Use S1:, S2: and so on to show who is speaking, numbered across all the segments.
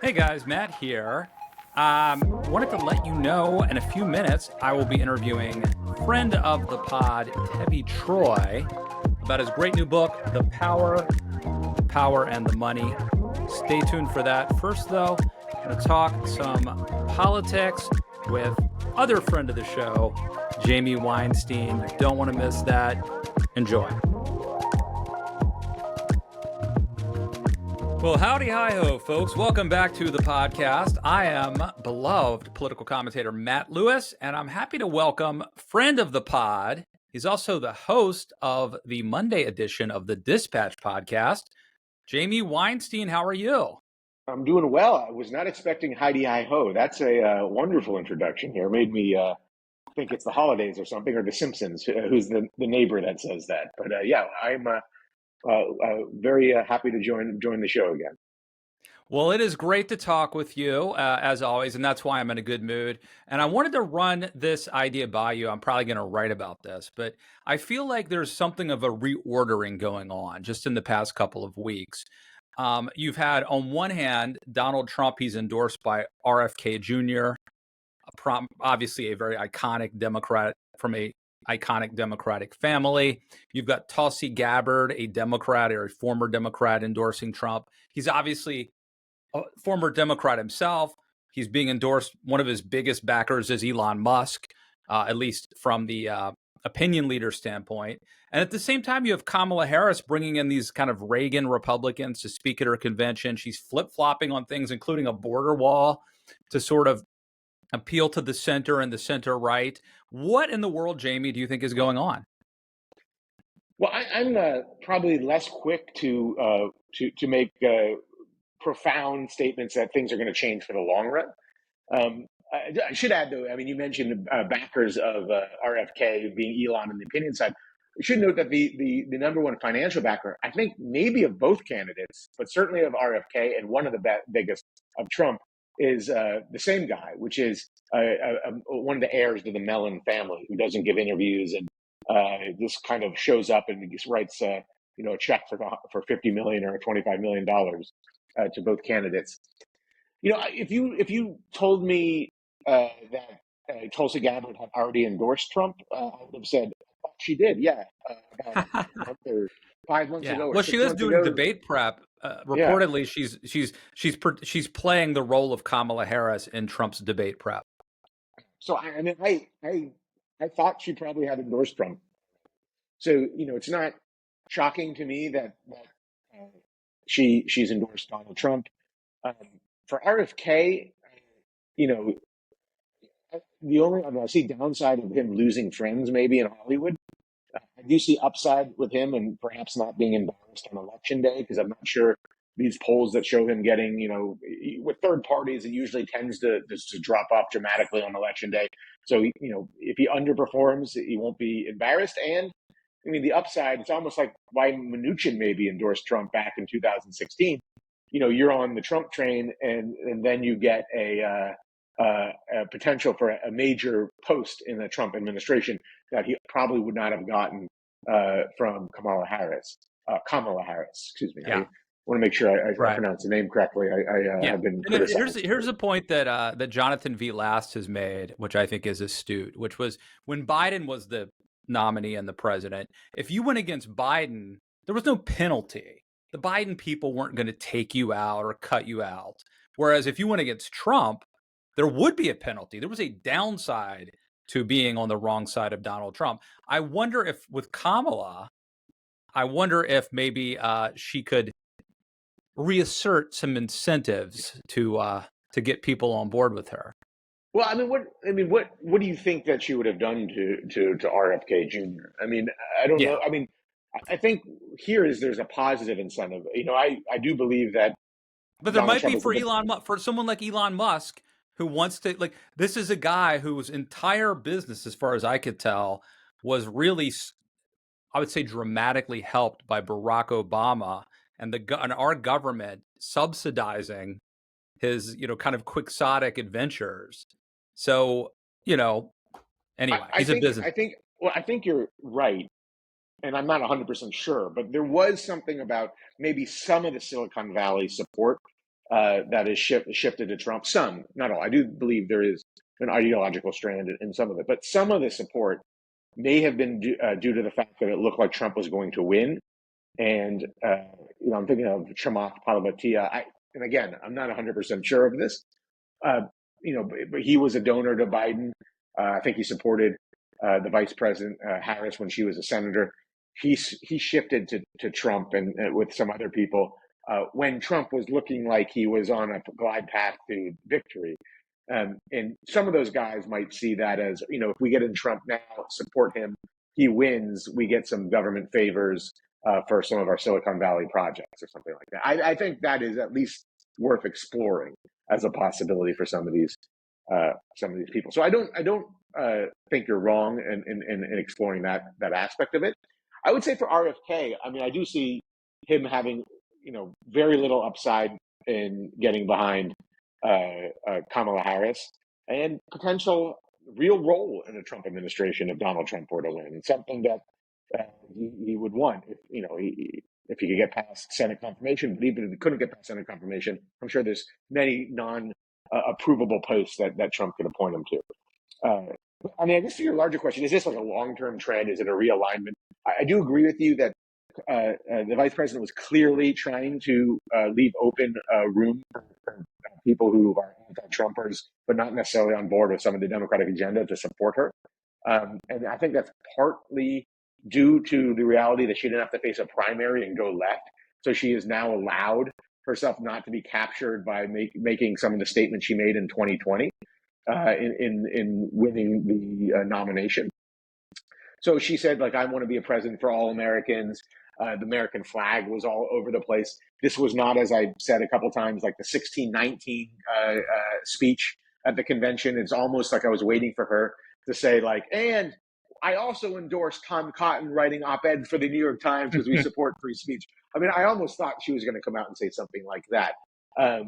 S1: Hey guys, Matt here. Wanted to let you know in a few minutes I will be interviewing friend of the pod, Tevi Troy, about his great new book, The Power and the Money. Stay tuned for that. First, though, I'm going to talk some politics with other friend of the show, Jamie Weinstein. Don't want to miss that. Enjoy. Well, howdy hi-ho, folks. Welcome back to the podcast. I am beloved political commentator Matt Lewis, and I'm happy to welcome friend of the pod. He's also the host of the Monday edition of the Dispatch podcast, Jamie Weinstein. How are you?
S2: I'm doing well. I was not expecting Heidi Hi Ho. That's a wonderful introduction here. Made me think it's the holidays or something, or The Simpsons, who's the neighbor that says that. But yeah, I'm very happy to join the show again.
S1: Well, it is great to talk with you, as always, and that's why I'm in a good mood. And I wanted to run this idea by you. I'm probably going to write about this, but I feel like there's something of a reordering going on just in the past couple of weeks. You've had, on one hand, Donald Trump. He's endorsed by RFK Jr., obviously a very iconic Democrat from a iconic Democratic family. You've got Tulsi Gabbard, a Democrat or a former Democrat, endorsing Trump. He's obviously a former Democrat himself. He's being endorsed. One of his biggest backers is Elon Musk, at least from the opinion leader standpoint. And at the same time, you have Kamala Harris bringing in these kind of Reagan Republicans to speak at her convention. She's flip-flopping on things, including a border wall, to sort of appeal to the center and the center right. What in the world, Jamie, do you think is going on?
S2: Well, I'm probably less quick to make profound statements that things are going to change for the long run. I should add, though, I mean, you mentioned backers of RFK being Elon on the opinion side. We should note that the number one financial backer, I think, maybe of both candidates, but certainly of RFK and one of the biggest of Trump, is the same guy, which is one of the heirs to the Mellon family, who doesn't give interviews and just kind of shows up and just writes a check for $50 million or $25 million to both candidates. If you told me that Tulsi Gabbard had already endorsed Trump, I would have said she did. Yeah, about a month or 5 months
S1: Yeah.
S2: ago or
S1: Well, she
S2: six
S1: is
S2: months
S1: doing
S2: ago.
S1: debate prep.
S2: Yeah.
S1: Reportedly, she's playing the role of Kamala Harris in Trump's debate prep.
S2: So I mean, I thought she probably had endorsed Trump. So it's not shocking to me that uh, she's endorsed Donald Trump. Um, for RFK, you know, I see downside of him losing friends maybe in Hollywood. I do see upside with him and perhaps not being embarrassed on election day, because I'm not sure these polls that show him getting, with third parties, it usually tends to just to drop off dramatically on election day. So, if he underperforms, he won't be embarrassed. And I mean, the upside, it's almost like why Mnuchin maybe endorsed Trump back in 2016. You're on the Trump train, and then you get a potential for a major post in the Trump administration that he probably would not have gotten from Kamala Harris. Excuse me. I
S1: Yeah.
S2: want to make sure I
S1: Right.
S2: pronounce the name correctly. I
S1: Yeah.
S2: have been
S1: And here's
S2: criticized.
S1: here's a point that Jonathan V. Last has made, which I think is astute, which was when Biden was the nominee and the president. If you went against Biden, there was no penalty. The Biden people weren't going to take you out or cut you out. Whereas if you went against Trump, there would be a penalty. There was a downside to being on the wrong side of Donald Trump. I wonder if with Kamala, maybe she could reassert some incentives to get people on board with her.
S2: Well, what do you think that she would have done to RFK Jr.? I mean, I don't
S1: Yeah,
S2: know. I mean, I think there's a positive incentive. I do believe that
S1: but there
S2: Donald
S1: might be
S2: Trump is
S1: for for someone like Elon Musk who wants to this is a guy whose entire business, as far as I could tell, was really, I would say, dramatically helped by Barack Obama and our government subsidizing his kind of quixotic adventures. So anyway,
S2: I
S1: he's a
S2: think
S1: business.
S2: I think you're right, and I'm not 100% sure, but there was something about maybe some of the Silicon Valley support that is shifted to Trump. Some, not all. I do believe there is an ideological strand in some of it, but some of the support may have been due to the fact that it looked like Trump was going to win. And I'm thinking of Chamath Palihapitiya. And again, I'm not 100% sure of this. But he was a donor to Biden. I think he supported the Vice President Harris when she was a senator. He shifted to Trump and with some other people when Trump was looking like he was on a glide path to victory. And some of those guys might see that as, if we get in Trump now, support him, he wins, we get some government favors for some of our Silicon Valley projects or something like that. I think that is at least worth exploring as a possibility for some of these people. So I don't think you're wrong in exploring that aspect of it. I would say for RFK, I mean, I do see him having very little upside in getting behind Kamala Harris and potential real role in a Trump administration if Donald Trump were to win. Something that he would want if he could get past Senate confirmation. But even if he couldn't get past Senate confirmation, I'm sure there's many non-approvable posts that Trump could appoint him to. I mean, I guess to your larger question, is this like a long-term trend? Is it a realignment? I do agree with you that the vice president was clearly trying to leave open room for people who are anti-Trumpers, but not necessarily on board with some of the Democratic agenda to support her. And I think that's partly due to the reality that she didn't have to face a primary and go left. So she is now allowed herself not to be captured by making some of the statements she made in 2020 in winning the nomination. So she said, like, I want to be a president for all Americans. The American flag was all over the place. This was not, as I said a couple times, like the 1619 speech at the convention. It's almost like I was waiting for her to say, like, and I also endorse Tom Cotton writing op-eds for the New York Times because we support free speech. I mean, I almost thought she was going to come out and say something like that. I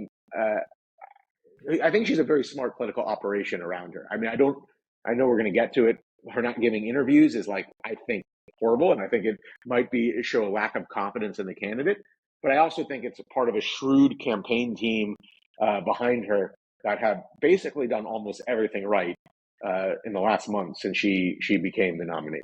S2: think she's a very smart political operation around her. I mean, I know we're going to get to it. Her not giving interviews is, like, I think, horrible, and I think it might show a lack of confidence in the candidate. But I also think it's a part of a shrewd campaign team behind her that have basically done almost everything right in the last month since she became the nominee.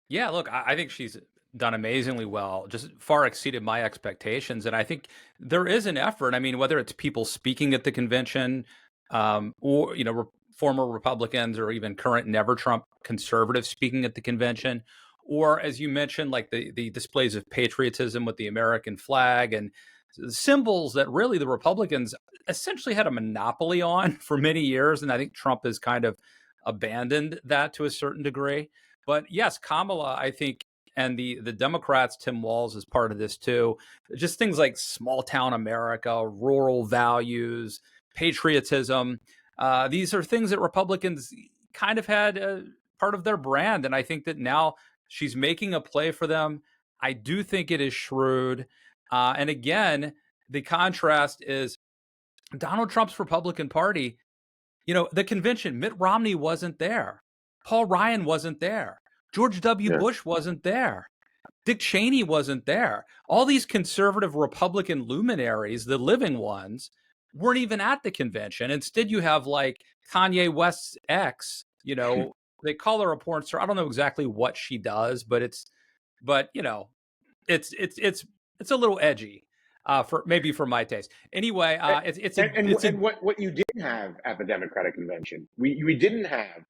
S1: Yeah, look, I think she's done amazingly well, just far exceeded my expectations. And I think there is an effort. I mean, whether it's people speaking at the convention, or former Republicans or even current Never Trump conservatives speaking at the convention, or as you mentioned, like the displays of patriotism with the American flag and symbols that really the Republicans essentially had a monopoly on for many years. And I think Trump has kind of abandoned that to a certain degree. But yes, Kamala, I think, and the Democrats, Tim Walz is part of this too. Just things like small town America, rural values, patriotism. These are things that Republicans kind of had part of their brand. And I think that now she's making a play for them. I do think it is shrewd. And again, the contrast is Donald Trump's Republican Party. The convention, Mitt Romney wasn't there. Paul Ryan wasn't there. George W. Bush wasn't there. Dick Cheney wasn't there. All these conservative Republican luminaries, the living ones, weren't even at the convention. Instead, you have like Kanye West's ex, they call her a porn star. I don't know exactly what she does, but it's a little edgy. For my taste. Anyway,
S2: what you didn't have at the Democratic convention, we didn't have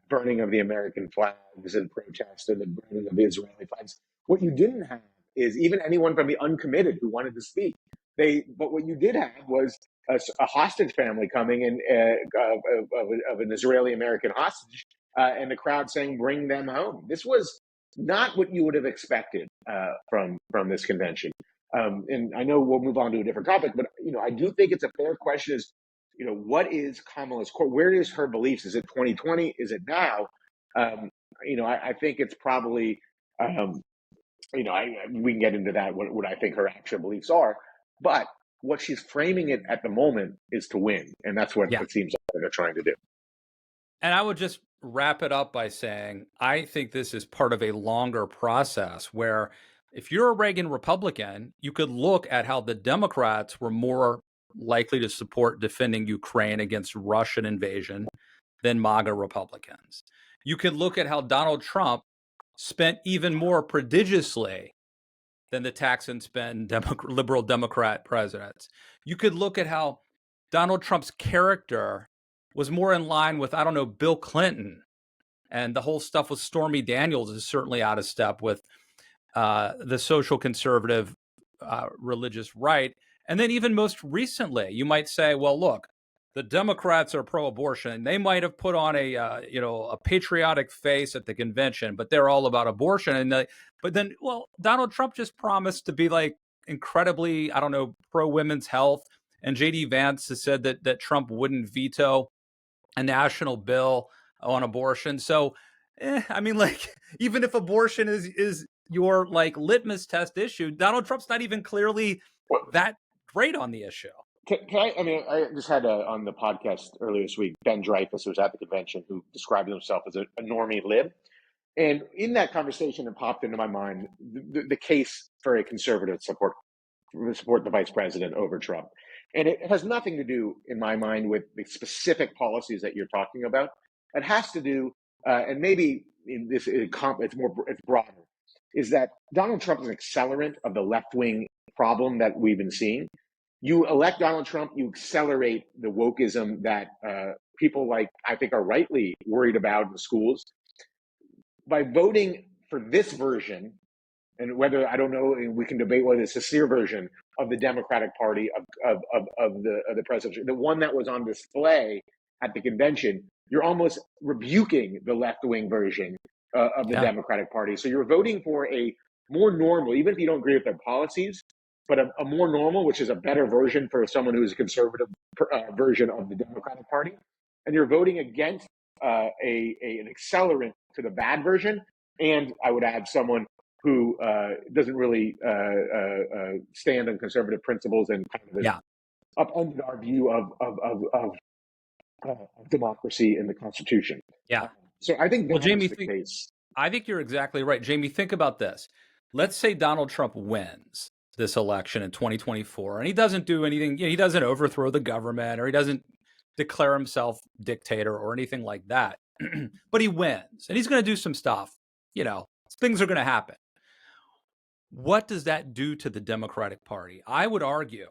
S2: burning of the American flags and protest and the burning of the Israeli flags. What you didn't have is even anyone from the uncommitted who wanted to speak. But what you did have was a hostage family coming in of an Israeli American hostage, and the crowd saying, "Bring them home." This was not what you would have expected from this convention. And I know we'll move on to a different topic, but I do think it's a fair question: is what is Kamala's core? Where is her beliefs? Is it 2020? Is it now? I think it's probably we can get into that. What I think her actual beliefs are, but what she's framing it at the moment is to win, and that's what it seems like they're trying to do.
S1: And I would just wrap it up by saying I think this is part of a longer process where If you're a Reagan Republican, you could look at how the Democrats were more likely to support defending Ukraine against Russian invasion than MAGA Republicans. You could look at how Donald Trump spent even more prodigiously than the tax and spend liberal Democrat presidents. You could look at how Donald Trump's character was more in line with, I don't know, Bill Clinton. And the whole stuff with Stormy Daniels is certainly out of step with the social conservative religious right. And then even most recently, you might say, well, look, the Democrats are pro-abortion. They might have put on a patriotic face at the convention, but they're all about abortion. And but then, well, Donald Trump just promised to be like incredibly, I don't know, pro-women's health. And JD Vance has said that Trump wouldn't veto a national bill on abortion. So, I mean, like, even if abortion is your like litmus test issue, Donald Trump's not even clearly
S2: Well,
S1: that great on the issue.
S2: can I mean, I just had on the podcast earlier this week, Ben Dreyfuss, who was at the convention, who described himself as a normie lib. And in that conversation, it popped into my mind the case for a conservative support the vice president over Trump. And it has nothing to do, in my mind, with the specific policies that you're talking about. It has to do, and maybe in this it's broader, is that Donald Trump is an accelerant of the left wing problem that we've been seeing. You elect Donald Trump, you accelerate the wokeism that people like I think are rightly worried about in schools. By voting for this version, and whether I don't know, we can debate whether it's a sincere version of the Democratic Party of the presidency, the one that was on display at the convention, you're almost rebuking the left wing version of the Democratic Party. So you're voting for a more normal, even if you don't agree with their policies, but a more normal, which is a better version for someone who is a conservative version of the Democratic Party, and you're voting against an accelerant to the bad version. And I would add someone who doesn't really stand on conservative principles and kind of upended our view of democracy and the Constitution.
S1: Yeah.
S2: So I think
S1: Well,
S2: that
S1: Jamie,
S2: is the case.
S1: I think you're exactly right. Jamie, think about this. Let's say Donald Trump wins this election in 2024 and he doesn't do anything, he doesn't overthrow the government or he doesn't declare himself dictator or anything like that. But he wins and he's going to do some stuff, things are going to happen. What does that do to the Democratic Party? I would argue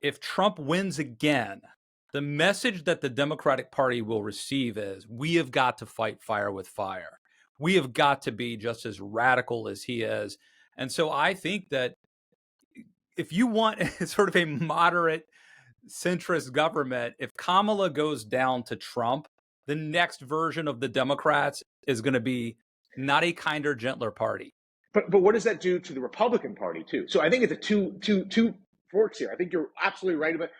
S1: if Trump wins again, the message that the Democratic Party will receive is we have got to fight fire with fire. We have got to be just as radical as he is. And so I think that if you want sort of a moderate centrist government, if Kamala goes down to Trump, the next version of the Democrats is going to be not a kinder, gentler party.
S2: But what does that do to the Republican Party too? So I think it's a two forks here. I think you're absolutely right about it.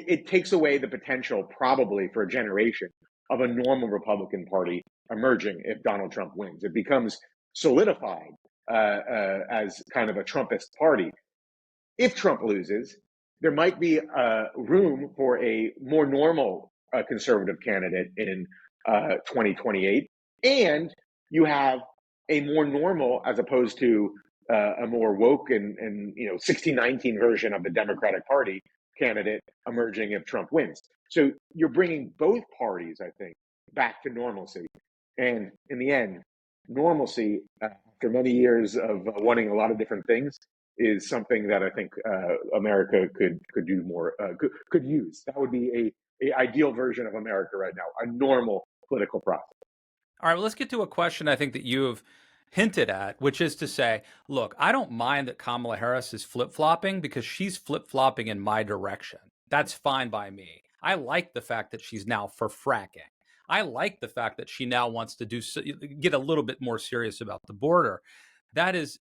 S2: It takes away the potential, probably for a generation, of a normal Republican Party emerging if Donald Trump wins. It becomes solidified as kind of a Trumpist party. If Trump loses, there might be room for a more normal conservative candidate in 2028, and you have a more normal, as opposed to a more woke and 1619 version of the Democratic Party candidate emerging if Trump wins. So you're bringing both parties, I think, back to normalcy. And in the end, normalcy, after many years of wanting a lot of different things, is something that I think America could do more, could use. That would be a ideal version of America right now, a normal political process.
S1: All right, well, let's get to a question I think that you have hinted at, which is to say, look, I don't mind that Kamala Harris is flip-flopping because she's flip-flopping in my direction. That's fine by me. I like the fact that she's now for fracking. I like the fact that she now wants to get a little bit more serious about the border. That is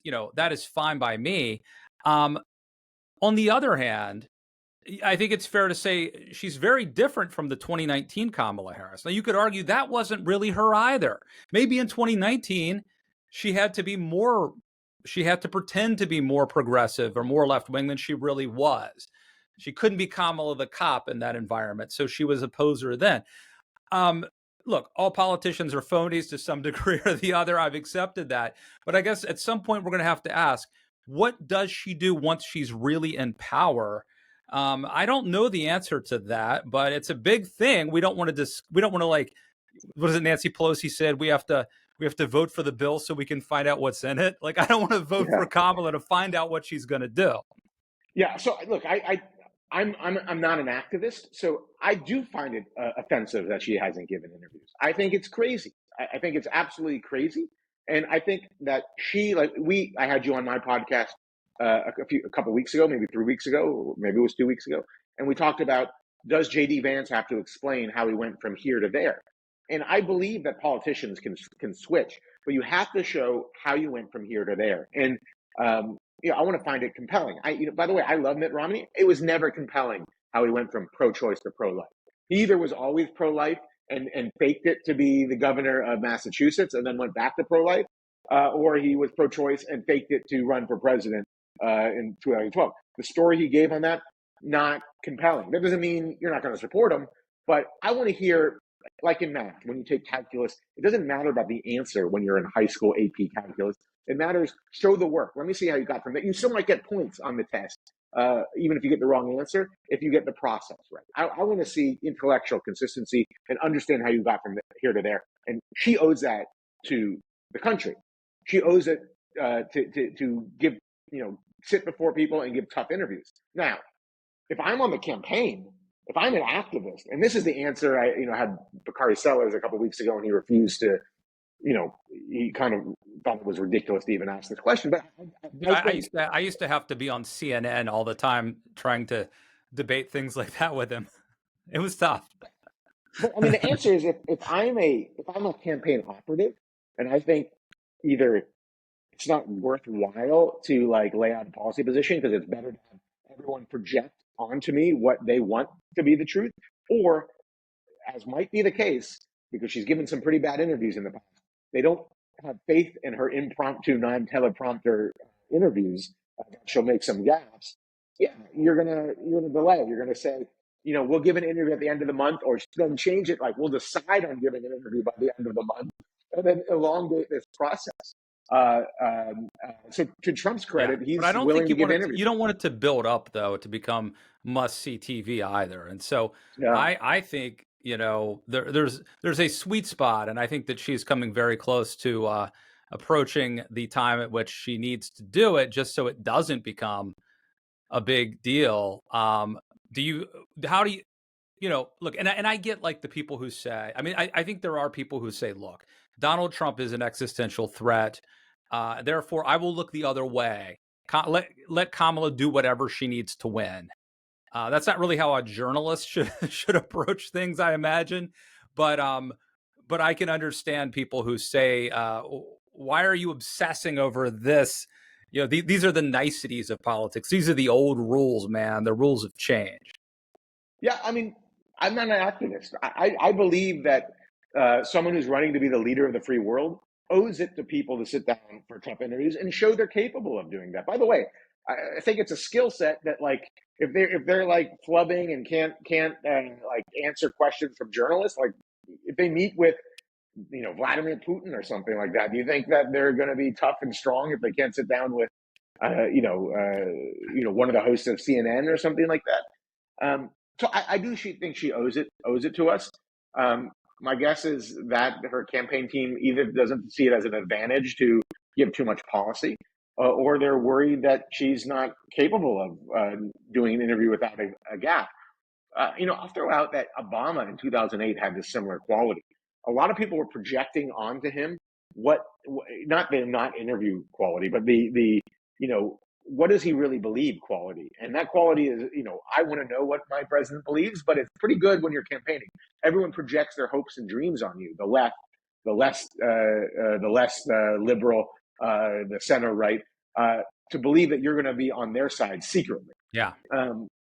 S1: fine by me. On the other hand, I think it's fair to say she's very different from the 2019 Kamala Harris. Now, you could argue that wasn't really her either. Maybe in 2019, she had to pretend to be more progressive or more left-wing than she really was. She couldn't be Kamala the cop in that environment, so she was a poser then. Look, all politicians are phonies to some degree or the other. I've accepted that. But I guess at some point we're going to have to ask, what does she do once she's really in power? I don't know the answer to that, but it's a big thing. We don't want to we don't want to like, what is it Nancy Pelosi said? We have to vote for the bill so we can find out what's in it. Like, I don't want to vote
S2: Yeah.
S1: for Kamala to find out what she's going to do.
S2: Yeah. So look, I'm not an activist, so I do find it offensive that she hasn't given interviews. I think it's crazy. I think it's absolutely crazy, and I think that I had you on my podcast a couple weeks ago, maybe 3 weeks ago, or maybe it was 2 weeks ago, and we talked about, does JD Vance have to explain how he went from here to there? And I believe that politicians can switch, but you have to show how you went from here to there. And I want to find it compelling. By the way, I love Mitt Romney. It was never compelling how he went from pro-choice to pro-life. He either was always pro-life and faked it to be the governor of Massachusetts and then went back to pro-life, or he was pro-choice and faked it to run for president in 2012. The story he gave on that, not compelling. That doesn't mean you're not going to support him, but I want to hear, like in math, when you take calculus, it doesn't matter about the answer when you're in high school AP calculus. It matters, show the work. Let me see how you got from that. You still might get points on the test, even if you get the wrong answer, if you get the process right. I want to see intellectual consistency and understand how you got from here to there. And she owes that to the country. She owes it to give, sit before people and give tough interviews. Now, if I'm on the campaign, if I'm an activist, and this is the answer I had Bakari Sellers a couple of weeks ago, and he refused to, he kind of thought it was ridiculous to even ask this question. But
S1: I used to have to be on CNN all the time trying to debate things like that with him. It was tough.
S2: But I mean, the answer is, if I'm a campaign operative, and I think either it's not worthwhile to like lay out a policy position because it's better to have everyone project onto me what they want to be the truth, or, as might be the case, because she's given some pretty bad interviews in the past, they don't have faith in her impromptu, non-teleprompter interviews. She'll make some gaps. Yeah, you're gonna delay. You're gonna say, we'll give an interview at the end of the month, or then change it. Like, we'll decide on giving an interview by the end of the month, and then elongate this process. So to Trump's
S1: Yeah,
S2: credit,
S1: but
S2: he's
S1: I don't
S2: willing
S1: think
S2: to
S1: you
S2: give
S1: want it.
S2: interviews.
S1: You don't want it to build up though to become must see TV either. And so
S2: Yeah.
S1: I think there's a sweet spot, and I think that she's coming very close to approaching the time at which she needs to do it, just so it doesn't become a big deal. Do you? How do you? Look, and I get like the people who say, I mean, I think there are people who say, look, Donald Trump is an existential threat. Therefore, I will look the other way. Let Kamala do whatever she needs to win. That's not really how a journalist should approach things, I imagine. But but I can understand people who say, "Why are you obsessing over this?" These are the niceties of politics. These are the old rules, man. The rules have changed.
S2: Yeah, I mean, I'm not an activist. I believe that someone who's running to be the leader of the free world owes it to people to sit down for tough interviews and show they're capable of doing that. By the way, I think it's a skill set that, like, if they're like flubbing and can't like answer questions from journalists, like if they meet with Vladimir Putin or something like that, do you think that they're going to be tough and strong if they can't sit down with one of the hosts of CNN or something like that? So I do think she owes it to us. My guess is that her campaign team either doesn't see it as an advantage to give too much policy, or they're worried that she's not capable of doing an interview without a gap. I'll throw out that Obama in 2008 had this similar quality. A lot of people were projecting onto him not the not interview quality, but the what does he really believe quality? And that quality is, I want to know what my president believes, but it's pretty good when you're campaigning. Everyone projects their hopes and dreams on you. The left, the less liberal, the center right, to believe that you're going to be on their side secretly.
S1: Yeah.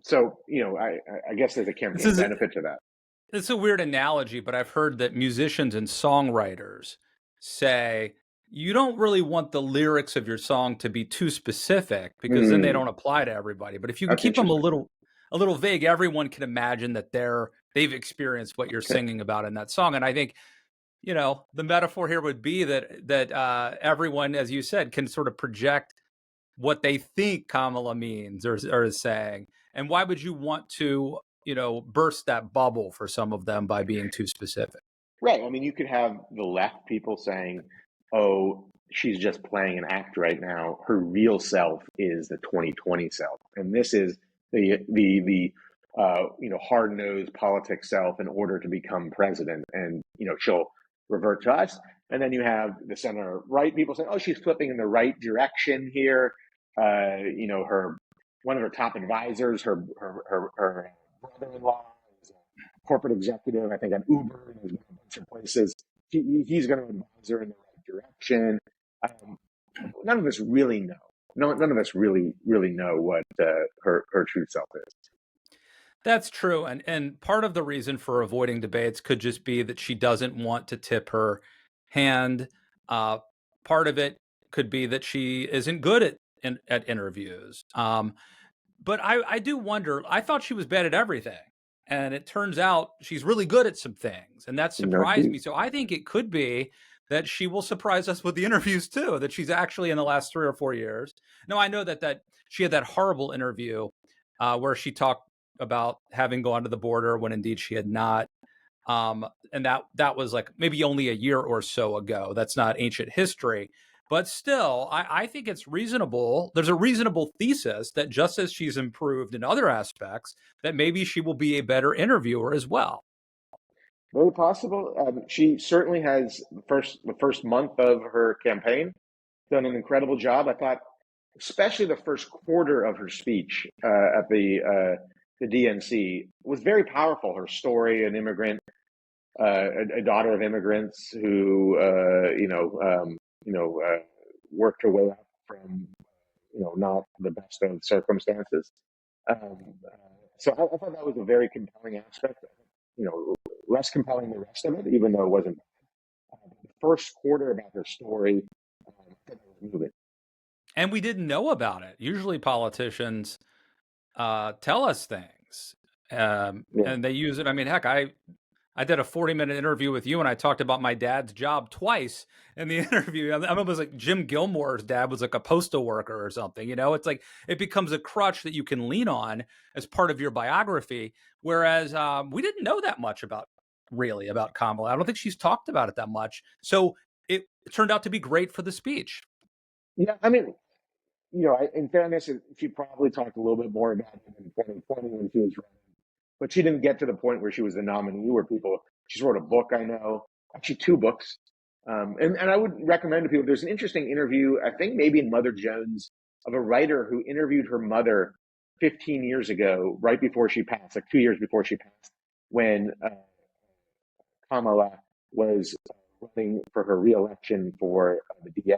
S2: So, I guess there's a campaign benefit to that.
S1: It's a weird analogy, but I've heard that musicians and songwriters say you don't really want the lyrics of your song to be too specific because then they don't apply to everybody. But if you can
S2: That's
S1: keep them
S2: interesting.
S1: a little vague, everyone can imagine that they've experienced what you're
S2: Okay.
S1: singing about in that song. And I think, the metaphor here would be that everyone, as you said, can sort of project what they think Kamala means or is saying. And why would you want to, burst that bubble for some of them by being too specific?
S2: Right. I mean, you could have the left people saying, "Oh, she's just playing an act right now. Her real self is the 2020 self, and this is the hard nosed politics self in order to become president." And she'll revert to us. And then you have the center right people saying, "Oh, she's flipping in the right direction here." Her one of her top advisors, her brother-in-law, corporate executive, I think, at Uber and a bunch of places. He's going to advise her in the right direction. Um, None of us really know. No, none of us really know what her true self is.
S1: That's true. And part of the reason for avoiding debates could just be that she doesn't want to tip her hand. Uh, Part of it could be that she isn't good at interviews. But I do wonder. I thought she was bad at everything, and it turns out she's really good at some things, and that
S2: No,
S1: surprised me. So I think it could be that she will surprise us with the interviews too. That she's actually in the last 3 or 4 years. No, I know that she had that horrible interview where she talked about having gone to the border when indeed she had not. And that was like maybe only a year or so ago. That's not ancient history. But still, I think it's reasonable. There's a reasonable thesis that just as she's improved in other aspects, that maybe she will be a better interviewer as well.
S2: very possible. She certainly has the first month of her campaign done an incredible job. I thought, especially the first quarter of her speech at the DNC was very powerful. Her story, an immigrant, a daughter of immigrants who worked her way up from not the best of circumstances. Um, uh, so I thought that was a very compelling aspect. Less compelling than the rest of it, even though it wasn't. The first quarter about her story, I thought that was moving.
S1: And we didn't know about it. Usually politicians tell us things,
S2: Yeah.
S1: and they use it. I mean, heck, I did a 40-minute interview with you, and I talked about my dad's job twice in the interview. I remember it was like Jim Gilmore's dad was like a postal worker or something. It's like it becomes a crutch that you can lean on as part of your biography. Whereas we didn't know that much about Kamala. I don't think she's talked about it that much. So it turned out to be great for the speech.
S2: Yeah, I mean, in fairness, she probably talked a little bit more about it in 2020 when she was running, but she didn't get to the point where she was the nominee. Where she wrote a book, I know, actually two books, and I would recommend to people. There's an interesting interview, I think maybe in Mother Jones, of a writer who interviewed her mother 15 years ago, right before she passed, like 2 years before she passed, when Kamala was running for her reelection for the DA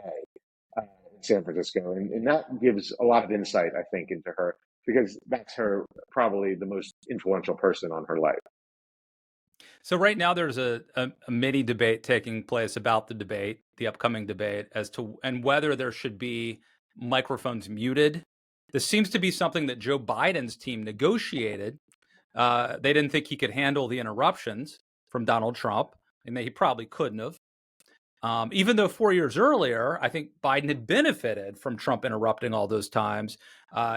S2: in San Francisco. And that gives a lot of insight, I think, into her, because that's her probably the most influential person on her life.
S1: So right now there's a mini debate taking place about the upcoming debate, as to and whether there should be microphones muted. This seems to be something that Joe Biden's team negotiated. They didn't think he could handle the interruptions from Donald Trump, and he probably couldn't have. Even though 4 years earlier, I think Biden had benefited from Trump interrupting all those times,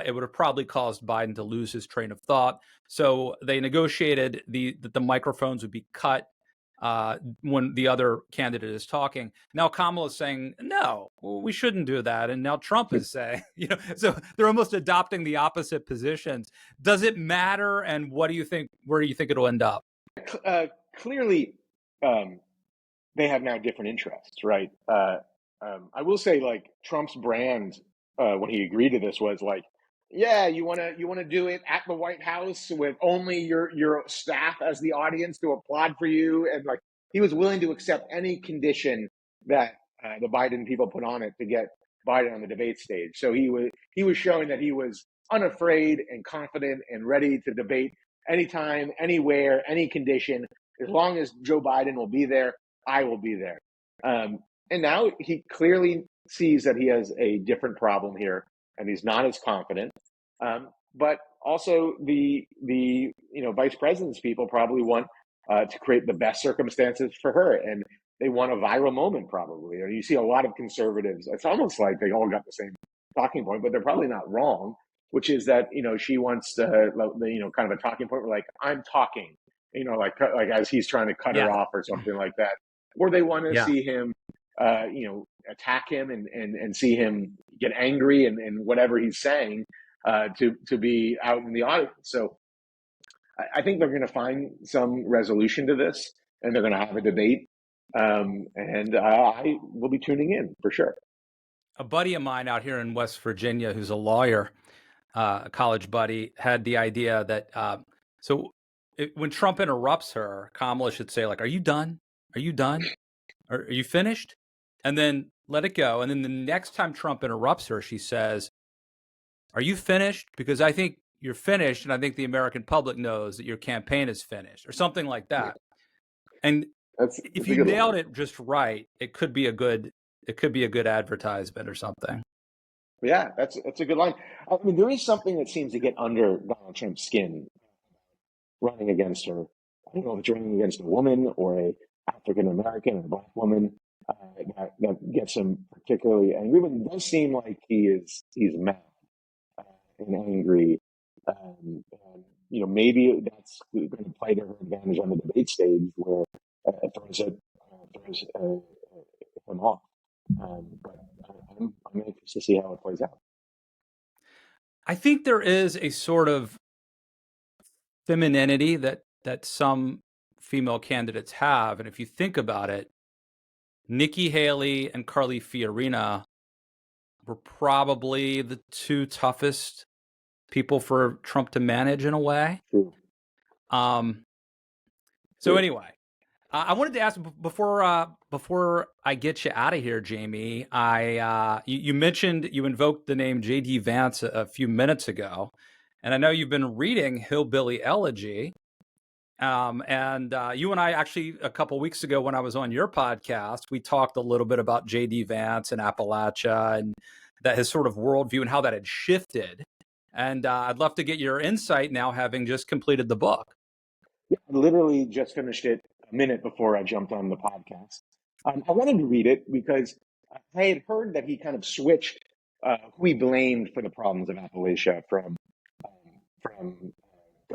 S1: it would have probably caused Biden to lose his train of thought. So they negotiated that the microphones would be cut when the other candidate is talking. Now Kamala is saying, no, we shouldn't do that. And now Trump is saying, so they're almost adopting the opposite positions. Does it matter? And what do you think? Where do you think it'll end up?
S2: Clearly, um, they have now different interests, right? I will say, like, Trump's brand when he agreed to this was like, yeah, you want to do it at the White House with only your staff as the audience to applaud for you, and like he was willing to accept any condition that the Biden people put on it to get Biden on the debate stage. So he was showing that he was unafraid and confident and ready to debate anytime, anywhere, any condition, as long as Joe Biden will be there. I will be there. And now he clearly sees that he has a different problem here, and he's not as confident. But also, the vice president's people probably want to create the best circumstances for her, and they want a viral moment. Probably, you see a lot of conservatives. It's almost like they all got the same talking point, but they're probably not wrong, which is that, she wants to, kind of a talking point where like, I'm talking, like as he's trying to cut her
S1: Yeah.
S2: off or something like that. Or they want to
S1: Yeah.
S2: see him, attack him and see him get angry and whatever he's saying, to be out in the audience. So I think they're going to find some resolution to this, and they're going to have a debate. And I will be tuning in for sure.
S1: A buddy of mine out here in West Virginia, who's a lawyer, a college buddy, had the idea that when Trump interrupts her, Kamala should say, like, "Are you done? Are you done? Are you finished?" And then let it go. And then the next time Trump interrupts her, she says, "Are you finished? Because I think you're finished, and I think the American public knows that your campaign is finished," or something like
S2: Yeah,
S1: that. And if
S2: that's a
S1: you
S2: good
S1: nailed
S2: line.
S1: it just right, it could be a good advertisement or something.
S2: Yeah, that's a good line. I mean, there is something that seems to get under Donald Trump's skin running against her. I don't know if it's running against a woman or a African American or a black woman, that gets him particularly angry. But it does seem like he's mad, and angry. And maybe that's going to play to her advantage on the debate stage, where it throws him off. But I'm anxious to see how it plays out.
S1: I think there is a sort of femininity that some female candidates have, and if you think about it, Nikki Haley and Carly Fiorina were probably the two toughest people for Trump to manage in a way.
S2: True.
S1: Um, so
S2: True.
S1: anyway, I wanted to ask before I get you out of here, Jamie. You mentioned you invoked the name J.D. Vance a few minutes ago, and I know you've been reading Hillbilly Elegy. And you and I actually a couple weeks ago when I was on your podcast, we talked a little bit about J.D. Vance and Appalachia and that his sort of worldview and how that had shifted. And I'd love to get your insight now, having just completed the book.
S2: Yeah, I literally just finished it a minute before I jumped on the podcast. I wanted to read it because I had heard that he kind of switched who he blamed for the problems of Appalachia from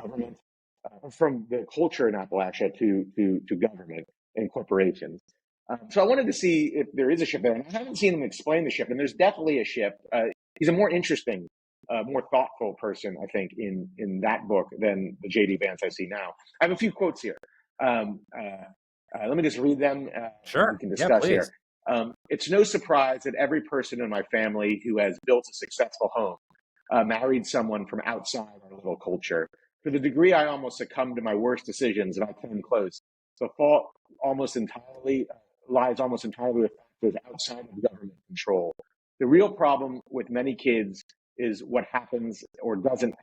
S2: government, from the culture in Appalachia to government and corporations. So I wanted to see if there is a shift there, and I haven't seen him explain the shift. And there's definitely a shift. He's a more interesting, more thoughtful person, I think, in that book than the J.D. Vance I see now. I have a few quotes here. Let me just read them, and we
S1: Sure.
S2: can
S1: Yeah,
S2: discuss here.
S1: please.
S2: It's no surprise that every person in my family who has built a successful home married someone from outside our little culture. To the degree I almost succumbed to my worst decisions and I came close, the fault lies almost entirely with factors outside of government control. The real problem with many kids is what happens or doesn't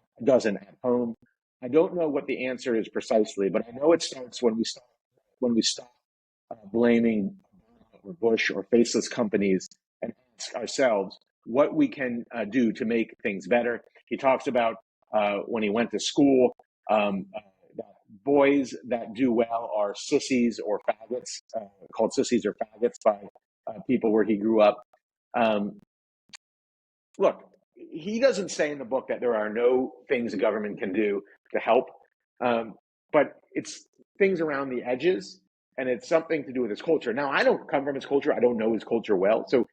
S2: at home. I don't know what the answer is precisely, but I know it starts when we stop blaming or Bush or faceless companies and ask ourselves what we can do to make things better. He talks about when he went to school, that boys that do well are sissies or faggots, called sissies or faggots by people where he grew up. Um, Look, he doesn't say in the book that there are no things the government can do to help, but it's things around the edges, and it's something to do with his culture. Now, I don't come from his culture; I don't know his culture well, so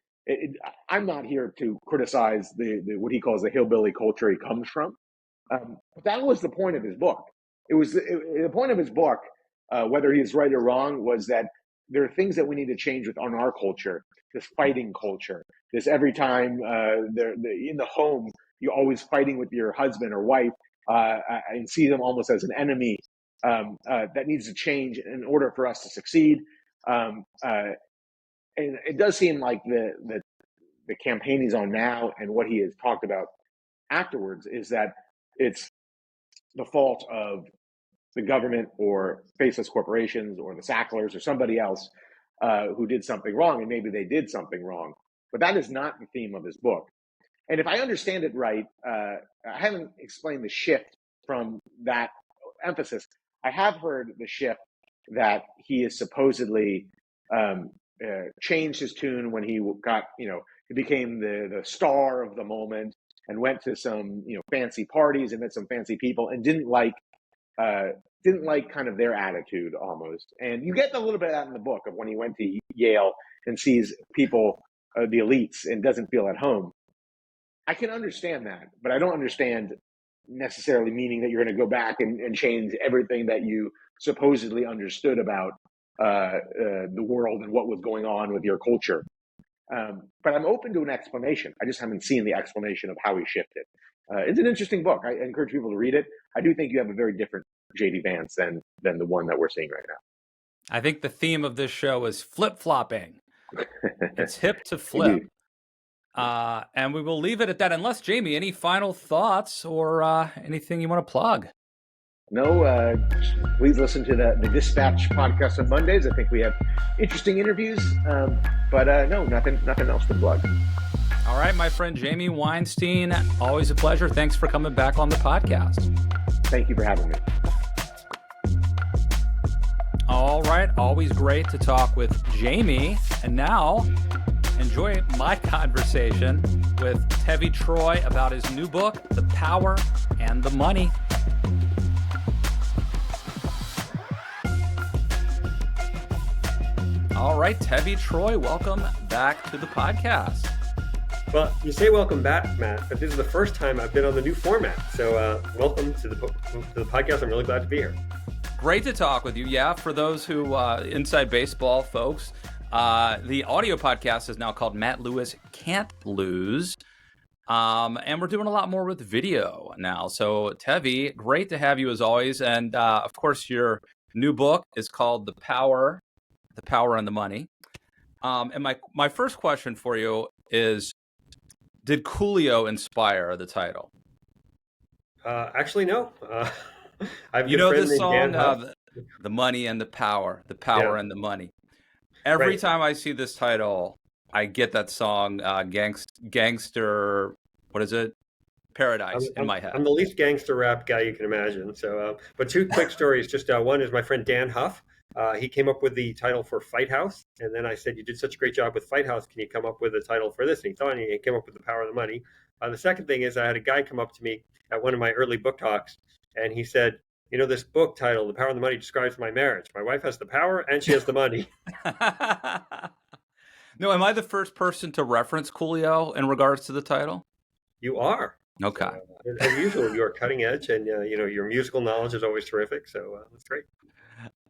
S2: I'm not here to criticize the what he calls the hillbilly culture he comes from. But that was the point of his book. The point of his book, whether he's right or wrong, was that there are things that we need to change on our culture, this fighting culture. This every time in the home, you're always fighting with your husband or wife, and see them almost as an enemy. That needs to change in order for us to succeed. And it does seem like the campaign he's on now and what he has talked about afterwards is that it's the fault of the government or faceless corporations or the Sacklers or somebody else who did something wrong, and maybe they did something wrong. But that is not the theme of his book. And if I understand it right, I haven't explained the shift from that emphasis. I have heard the shift that he is supposedly changed his tune when he got, He became the star of the moment and went to some fancy parties and met some fancy people and uh, didn't like kind of their attitude almost. And you get a little bit of that in the book of when he went to Yale and sees people, the elites, and doesn't feel at home. I can understand that, but I don't understand necessarily meaning that you're going to go back and change everything that you supposedly understood about the world and what was going on with your culture. But I'm open to an explanation. I just haven't seen the explanation of how he shifted. It's an interesting book. I encourage people to read it. I do think you have a very different JD Vance than the one that we're seeing right
S1: I think the theme of this show is flip-flopping.
S2: now.
S1: It's hip to flip.
S2: Indeed.
S1: And we will leave it at that. Unless, Jamie, any final thoughts or anything you want to plug?
S2: No, please listen to the Dispatch podcast on Mondays. I think we have interesting interviews. But no, nothing else to plug.
S1: All right, my friend Jamie Weinstein, always a pleasure. Thanks for coming back on the podcast.
S2: Thank you for having me.
S1: All right, always great to talk with Jamie. And now, enjoy my conversation with Tevi Troy about his new book, The Power and the Money. All right, Tevi Troy, welcome back to the podcast.
S3: Well, you say welcome back, Matt, but this is the first time I've been on the new format. So welcome to the podcast. I'm really glad to be here.
S1: Great to talk with you. Yeah, for those who, inside baseball folks, the audio podcast is now called Matt Lewis Can't Lose. And we're doing a lot more with video now. So, Tevi, great to have you as always. And of course, your new book is called The Power and the Money. And my first question for you is, did Coolio inspire the title?
S3: Actually, no. I've
S1: You know this song, the money and the power
S3: Yeah.
S1: and the money. Every
S3: Right.
S1: time I see this title, I get that song, Gangster, what is it? Paradise in my head.
S3: I'm the least gangster rap guy you can imagine. So, but two quick stories. Just one is my friend Dan Huff. He came up with the title for Fight House, and then I said, "You did such a great job with Fight House. Can you come up with a title for this?" And he thought, and he came up with The Power of the Money. The second thing is, I had a guy come up to me at one of my early book talks, and he said, "You know, this book title, The Power of the Money, describes my marriage. My wife has the power, and she has the money."
S1: No, am I the first person to reference Coolio in regards to the title?
S3: You are.
S1: Okay.
S3: So, as usual, you are cutting edge, and your musical knowledge is always terrific. So that's great.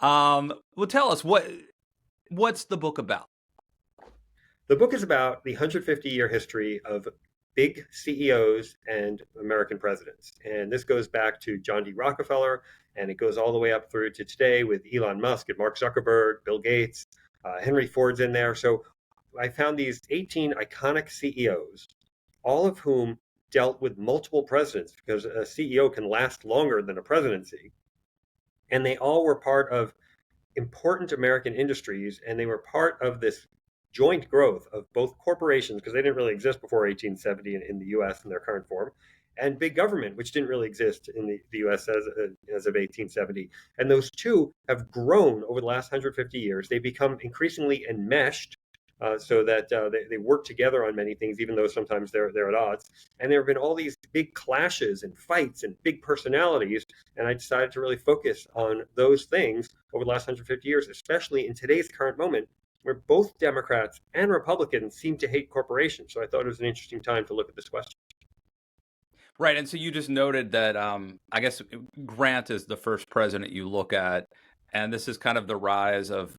S1: Well, tell us what's the book about?
S3: The book is about the 150-year history of big CEOs and American presidents. And this goes back to John D. Rockefeller, and it goes all the way up through to today with Elon Musk and Mark Zuckerberg, Bill Gates, Henry Ford's in there. So I found these 18 iconic CEOs, all of whom dealt with multiple presidents, because a CEO can last longer than a presidency. And they all were part of important American industries, and they were part of this joint growth of both corporations, because they didn't really exist before 1870 in the US in their current form, and big government, which didn't really exist in the US as of 1870. And those two have grown over the last 150 years. They become increasingly enmeshed, so that they work together on many things, even though sometimes they're at odds. And there have been all these big clashes and fights and big personalities. And I decided to really focus on those things over the last 150 years, especially in today's current moment, where both Democrats and Republicans seem to hate corporations. So I thought it was an interesting time to look at this question.
S1: Right, and so you just noted that I guess Grant is the first president you look at, and this is kind of the rise of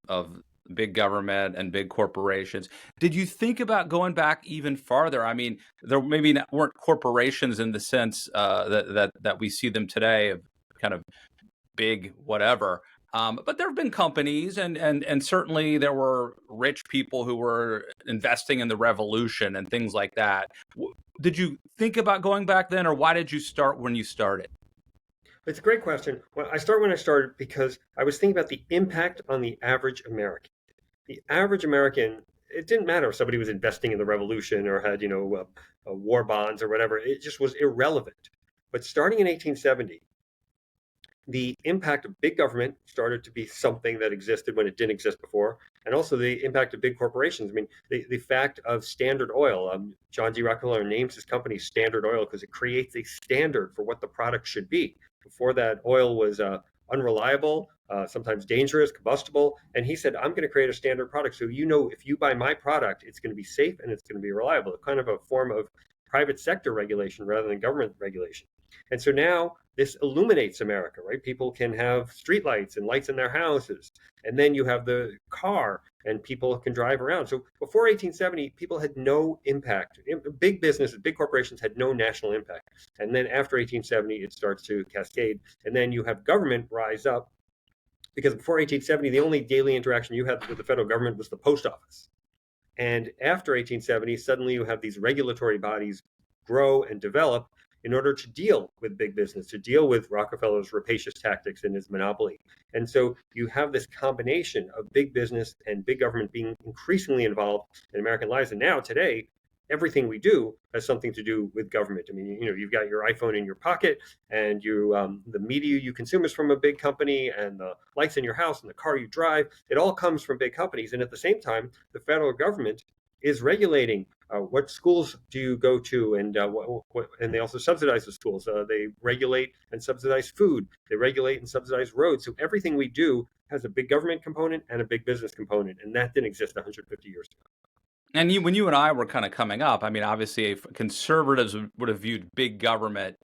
S1: big government and big corporations. Did you think about going back even farther? I mean, there maybe weren't corporations in the sense that we see them today of kind of big whatever. But there have been companies, and certainly there were rich people who were investing in the revolution and things like that. Did you think about going back then, or why did you start when you started?
S3: It's a great question. Well, I start when I started because I was thinking about the impact on the average American. The average American, it didn't matter if somebody was investing in the revolution or had, war bonds or whatever. It just was irrelevant. But starting in 1870, the impact of big government started to be something that existed when it didn't exist before, and also the impact of big corporations. I mean, the fact of Standard Oil. John D. Rockefeller names his company Standard Oil because it creates a standard for what the product should be. Before that, oil was unreliable, sometimes dangerous, combustible, and he said, "I'm going to create a standard product, so you know if you buy my product, it's going to be safe and it's going to be reliable." Kind of a form of private sector regulation rather than government regulation. And so now this illuminates America, right? People can have streetlights and lights in their houses. And then you have the car and people can drive around. So before 1870, people had no impact. Big businesses, big corporations had no national impact. And then after 1870, it starts to cascade. And then you have government rise up because before 1870, the only daily interaction you had with the federal government was the post office. And after 1870, suddenly you have these regulatory bodies grow and develop in order to deal with big business, to deal with Rockefeller's rapacious tactics and his monopoly. And so you have this combination of big business and big government being increasingly involved in American lives. And now, today, everything we do has something to do with government. I mean, you've got your iPhone in your pocket, and the media you consume is from a big company, and the lights in your house and the car you drive, it all comes from big companies. And at the same time, the federal government is regulating what schools do you go to, and and they also subsidize the schools. They regulate and subsidize food. They regulate and subsidize roads. So everything we do has a big government component and a big business component, and that didn't exist 150 years ago.
S1: And when you and I were kind of coming up, I mean, obviously, conservatives would have viewed big government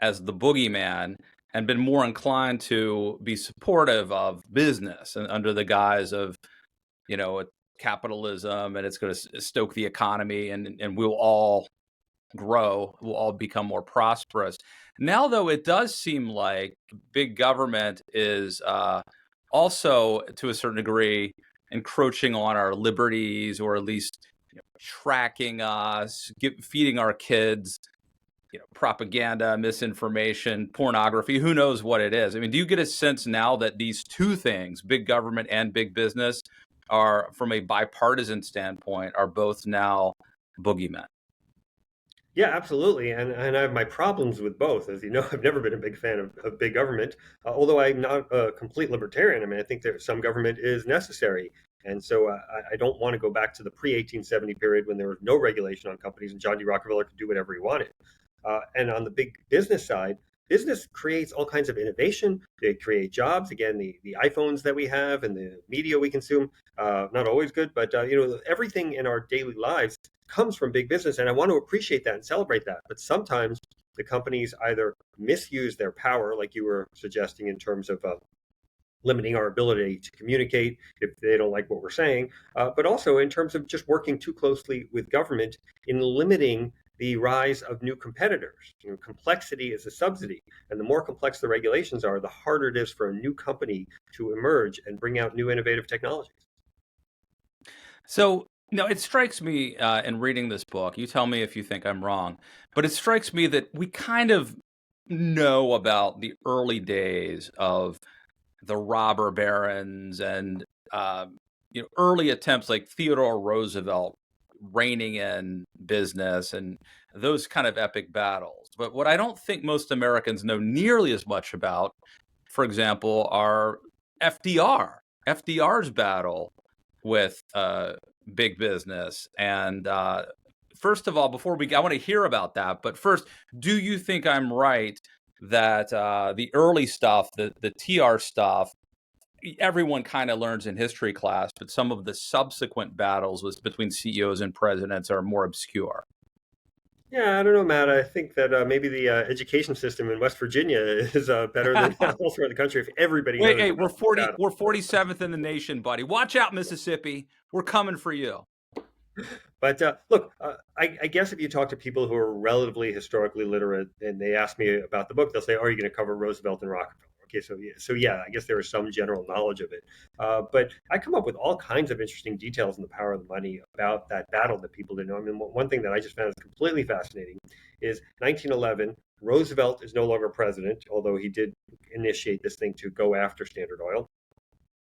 S1: as the boogeyman and been more inclined to be supportive of business and under the guise of, capitalism, and it's going to stoke the economy, and we'll all grow, we'll all become more prosperous. Now, though, it does seem like big government is also, to a certain degree, encroaching on our liberties, or at least tracking us, feeding our kids, propaganda, misinformation, pornography, who knows what it is. I mean, do you get a sense now that these two things, big government and big business, are, from a bipartisan standpoint, are both now boogeymen?
S3: Yeah, absolutely. And I have my problems with both. As you know, I've never been a big fan of big government, although I'm not a complete libertarian. I mean, I think that some government is necessary. And so I don't want to go back to the pre-1870 period when there was no regulation on companies and John D. Rockefeller could do whatever he wanted. And on the big business side, business creates all kinds of innovation. They create jobs. Again, the iPhones that we have and the media we consume, not always good, but everything in our daily lives comes from big business. And I want to appreciate that and celebrate that. But sometimes the companies either misuse their power, like you were suggesting, in terms of limiting our ability to communicate if they don't like what we're saying, but also in terms of just working too closely with government in limiting the rise of new competitors. Complexity is a subsidy, and the more complex the regulations are, the harder it is for a new company to emerge and bring out new innovative technologies.
S1: So, it strikes me in reading this book, you tell me if you think I'm wrong, but it strikes me that we kind of know about the early days of the robber barons and early attempts like Theodore Roosevelt reining in business and those kind of epic battles. But what I don't think most Americans know nearly as much about, for example, are FDR's battle with big business. And first of all, I want to hear about that. But first, do you think I'm right that the early stuff, the TR stuff, everyone kind of learns in history class, but some of the subsequent battles between CEOs and presidents are more obscure?
S3: Yeah, I don't know, Matt. I think that maybe the education system in West Virginia is better than elsewhere in the country if everybody
S1: Wait,
S3: knows
S1: hey,
S3: about that.
S1: we're 47th in the nation, buddy. Watch out, Mississippi. We're coming for you.
S3: But look, I guess if you talk to people who are relatively historically literate and they ask me about the book, they'll say, "Are you going to cover Roosevelt and Rockefeller?" Okay, so yeah, I guess there is some general knowledge of it. But I come up with all kinds of interesting details in The Power of the Money about that battle that people didn't know. I mean, one thing that I just found is completely fascinating is 1911. Roosevelt is no longer president, although he did initiate this thing to go after Standard Oil.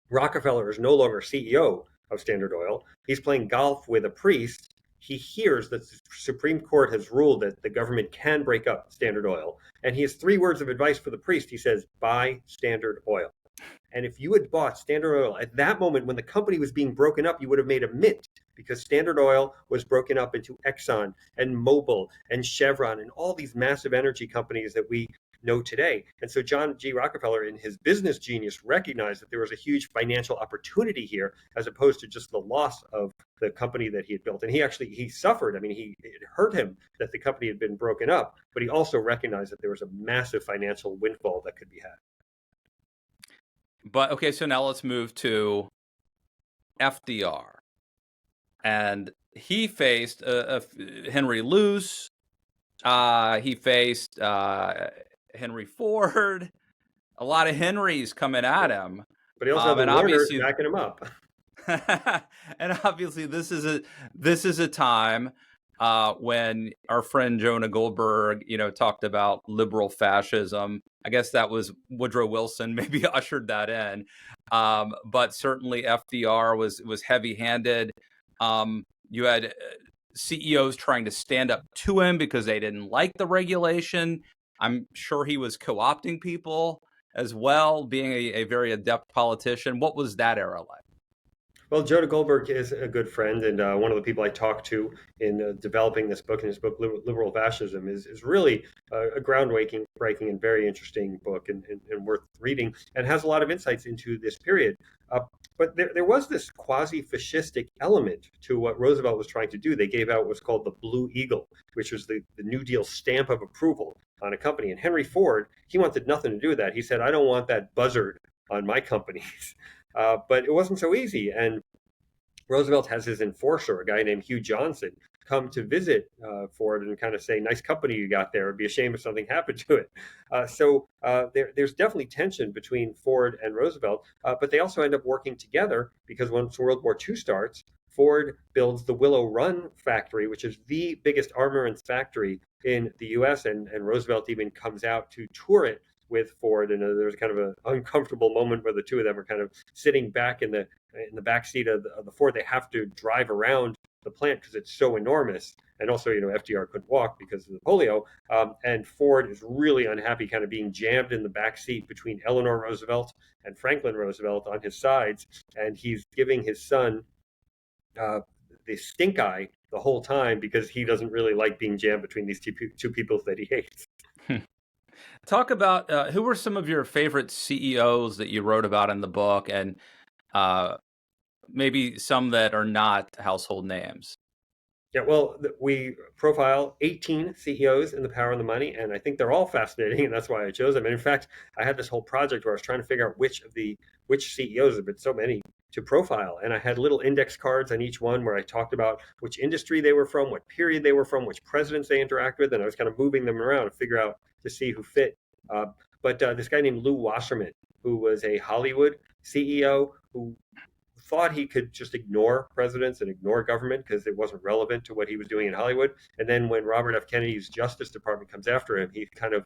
S3: Rockefeller is no longer CEO of Standard Oil. He's playing golf with a priest he hears that the Supreme Court has ruled that the government can break up Standard Oil. And he has 3 words of advice for the priest. He says, buy Standard Oil. And if you had bought Standard Oil at that moment when the company was being broken up, you would have made a mint, because Standard Oil was broken up into Exxon and Mobil and Chevron and all these massive energy companies that we know today. And so John G. Rockefeller, in his business genius, recognized that there was a huge financial opportunity here, as opposed to just the loss of the company that he had built. And he suffered. I mean, it hurt him that the company had been broken up, but he also recognized that there was a massive financial windfall that could be had.
S1: But okay, so now let's move to FDR. And he faced Henry Luce. He faced Henry Ford. A lot of Henrys coming at him.
S3: But he also had the Warners backing him up.
S1: And obviously, this is a time when our friend Jonah Goldberg, talked about liberal fascism. I guess that was Woodrow Wilson, maybe ushered that in. But certainly FDR was heavy-handed. You had CEOs trying to stand up to him because they didn't like the regulation. I'm sure he was co-opting people as well, being a very adept politician. What was that era like?
S3: Well, Jonah Goldberg is a good friend, and one of the people I talked to in developing this book, and his book, Liberal Fascism, is really a groundbreaking and very interesting book, and worth reading, and has a lot of insights into this period. But there was this quasi-fascistic element to what Roosevelt was trying to do. They gave out what's called the Blue Eagle, which was the New Deal stamp of approval on a company. And Henry Ford, he wanted nothing to do with that. He said, I don't want that buzzard on my companies. But it wasn't so easy. And Roosevelt has his enforcer, a guy named Hugh Johnson, come to visit Ford and kind of say, nice company you got there. It'd be a shame if something happened to it. So there's definitely tension between Ford and Roosevelt, but they also end up working together, because once World War II starts, Ford builds the Willow Run factory, which is the biggest armaments factory in the U.S., and Roosevelt even comes out to tour it with Ford, and there's kind of an uncomfortable moment where the two of them are kind of sitting back in the back seat of the Ford. They have to drive around the plant because it's so enormous, and also FDR couldn't walk because of the polio, and Ford is really unhappy, kind of being jammed in the back seat between Eleanor Roosevelt and Franklin Roosevelt on his sides, and he's giving his son the stink eye the whole time because he doesn't really like being jammed between these two people that he hates.
S1: Talk about who were some of your favorite CEOs that you wrote about in the book, and maybe some that are not household names.
S3: Yeah, well, we profile 18 CEOs in The Power and the Money, and I think they're all fascinating, and that's why I chose them. And in fact, I had this whole project where I was trying to figure out which CEOs, there have been so many to profile, and I had little index cards on each one where I talked about which industry they were from, what period they were from, which presidents they interact with, and I was kind of moving them around to figure out to see who fit. But this guy named Lew Wasserman, who was a Hollywood CEO who thought he could just ignore presidents and ignore government because it wasn't relevant to what he was doing in Hollywood. And then when Robert F. Kennedy's Justice Department comes after him, he kind of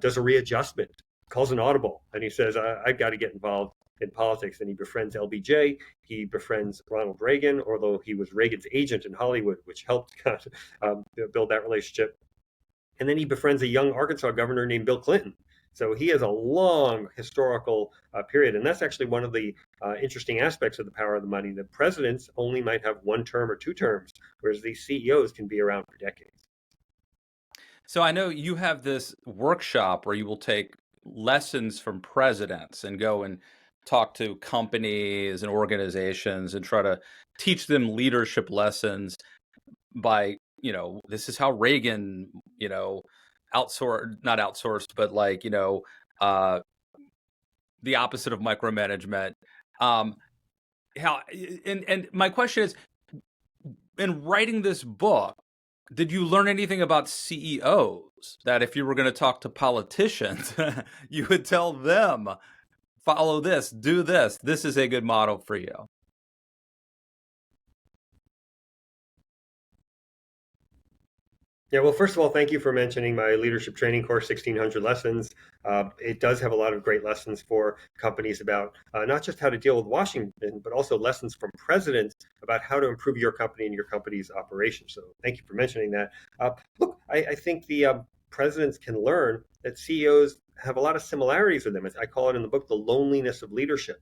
S3: does a readjustment, calls an audible, and he says, I've got to get involved in politics. And he befriends LBJ. He befriends Ronald Reagan, although he was Reagan's agent in Hollywood, which helped kind of build that relationship. And then he befriends a young Arkansas governor named Bill Clinton. So he has a long historical period. And that's actually one of the interesting aspects of The Power of the Money. The presidents only might have 1 term or 2 terms, whereas these CEOs can be around for decades.
S1: So I know you have this workshop where you will take lessons from presidents and go and talk to companies and organizations and try to teach them leadership lessons by, this is how Reagan, not outsourced, but like, the opposite of micromanagement. And my question is, in writing this book, did you learn anything about CEOs that if you were going to talk to politicians, you would tell them, follow this, do this. This is a good model for you.
S3: Yeah, well, first of all, thank you for mentioning my leadership training course, 1600 Lessons. It does have a lot of great lessons for companies about not just how to deal with Washington, but also lessons from presidents about how to improve your company and your company's operations. So thank you for mentioning that. Look, I think the presidents can learn that CEOs have a lot of similarities with them. I call it in the book the loneliness of leadership.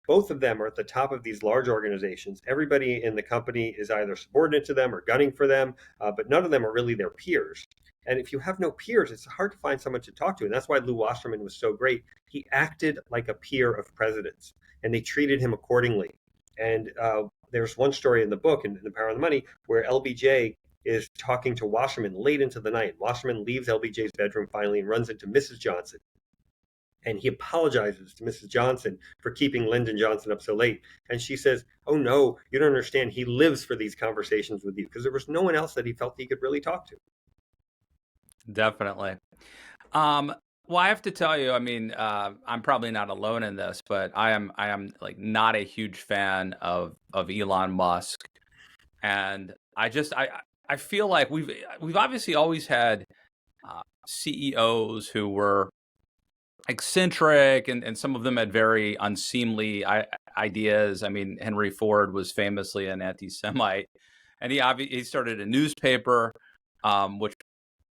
S3: Both of them are at the top of these large organizations. Everybody in the company is either subordinate to them or gunning for them, but none of them are really their peers. And if you have no peers, it's hard to find someone to talk to. And that's why Lou Wasserman was so great. He acted like a peer of presidents, and they treated him accordingly. And there's one story in the book, in The Power of the Money, where LBJ is talking to Wasserman late into the night. Wasserman leaves LBJ's bedroom finally and runs into Mrs. Johnson, and he apologizes to Mrs. Johnson for keeping Lyndon Johnson up so late. And she says, "Oh no, you don't understand. He lives for these conversations with you," because there was no one else that he felt he could really talk to.
S1: Definitely. Well, I have to tell you, I mean, I'm probably not alone in this, but I am like not a huge fan of Elon Musk, and I feel like we've obviously always had CEOs who were eccentric, and some of them had very unseemly ideas. I mean, Henry Ford was famously an anti-Semite, and he started a newspaper, which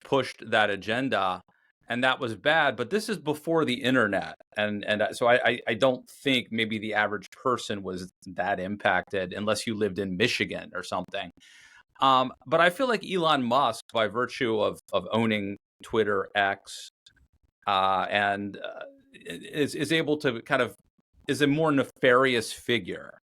S1: pushed that agenda, and that was bad. But this is before the internet, and so I don't think maybe the average person was that impacted unless you lived in Michigan or something. But I feel like Elon Musk, by virtue of owning Twitter X, and is able to kind of is a more nefarious figure.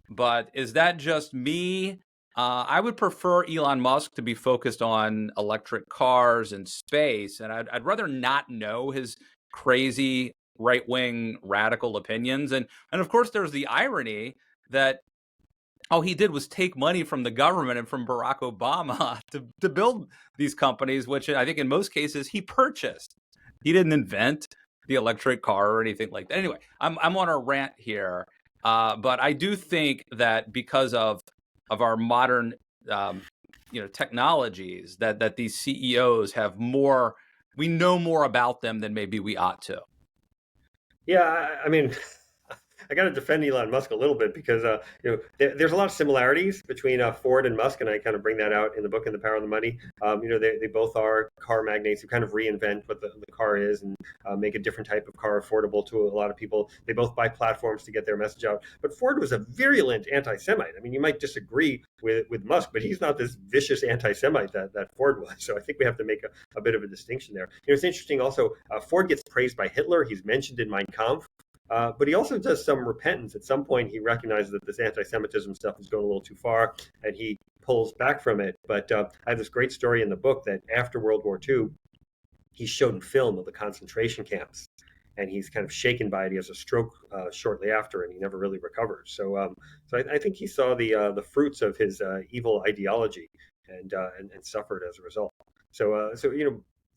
S1: But is that just me? I would prefer Elon Musk to be focused on electric cars and space, and I'd rather not know his crazy right wing radical opinions. And of course, there's the irony that all he did was take money from the government and from Barack Obama to build these companies, which I think in most cases he purchased. He didn't invent the electric car or anything like that. Anyway, I'm on a rant here, but I do think that because of our modern technologies, that these CEOs have more, we know more about them than maybe we ought to.
S3: Yeah, I mean, I got to defend Elon Musk a little bit because there's a lot of similarities between Ford and Musk, and I kind of bring that out in the book in The Power of the Money. They both are car magnates who kind of reinvent what the car is and make a different type of car affordable to a lot of people. They both buy platforms to get their message out. But Ford was a virulent anti-Semite. I mean, you might disagree with Musk, but he's not this vicious anti-Semite that Ford was. So I think we have to make a bit of a distinction there. It's interesting also, Ford gets praised by Hitler. He's mentioned in Mein Kampf. But he also does some repentance. At some point, he recognizes that this anti-Semitism stuff is going a little too far, and he pulls back from it. But I have this great story in the book that after World War II, he's shown film of the concentration camps, and he's kind of shaken by it. He has a stroke shortly after, and he never really recovers. So I think he saw the fruits of his evil ideology, and suffered as a result. So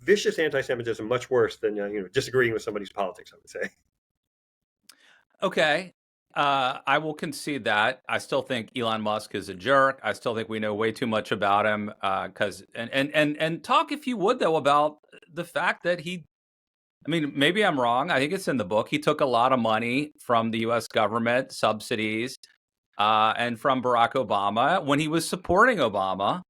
S3: vicious anti-Semitism much worse than disagreeing with somebody's politics, I would say.
S1: Okay. I will concede that. I still think Elon Musk is a jerk. I still think we know way too much about him. Because and talk if you would though about the fact that he. I mean, maybe I'm wrong. I think it's in the book. He took a lot of money from the U.S. government subsidies, and from Barack Obama when he was supporting Obama,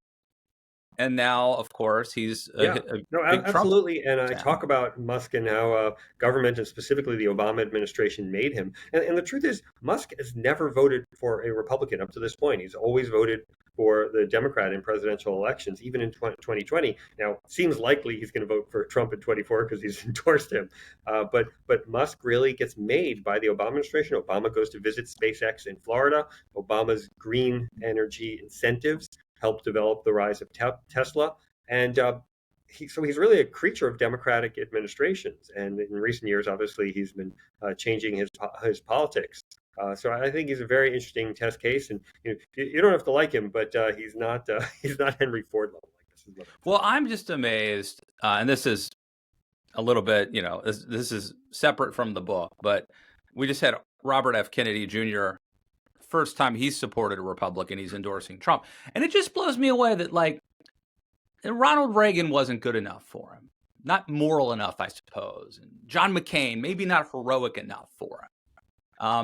S1: and now, of course, he's
S3: Yeah,
S1: a
S3: no,
S1: big Trump
S3: absolutely. And I
S1: fan.
S3: talk about Musk and how government and specifically the Obama administration made him. And the truth is, Musk has never voted for a Republican up to this point. He's always voted for the Democrat in presidential elections, even in 2020. Now, it seems likely he's going to vote for Trump in 24 because he's endorsed him. But Musk really gets made by the Obama administration. Obama goes to visit SpaceX in Florida. Obama's green energy incentives helped develop the rise of Tesla. And so he's really a creature of democratic administrations. And in recent years, obviously, he's been changing his politics. So I think he's a very interesting test case, and you don't have to like him, but he's not he's not Henry Ford level. Like this is what I
S1: Well, I'm just amazed, and this is a little bit, this is separate from the book, but we just had Robert F. Kennedy Jr. First time he's supported a Republican, he's endorsing Trump, and it just blows me away that like Ronald Reagan wasn't good enough for him. Not moral enough, I suppose. And John McCain, maybe not heroic enough for him.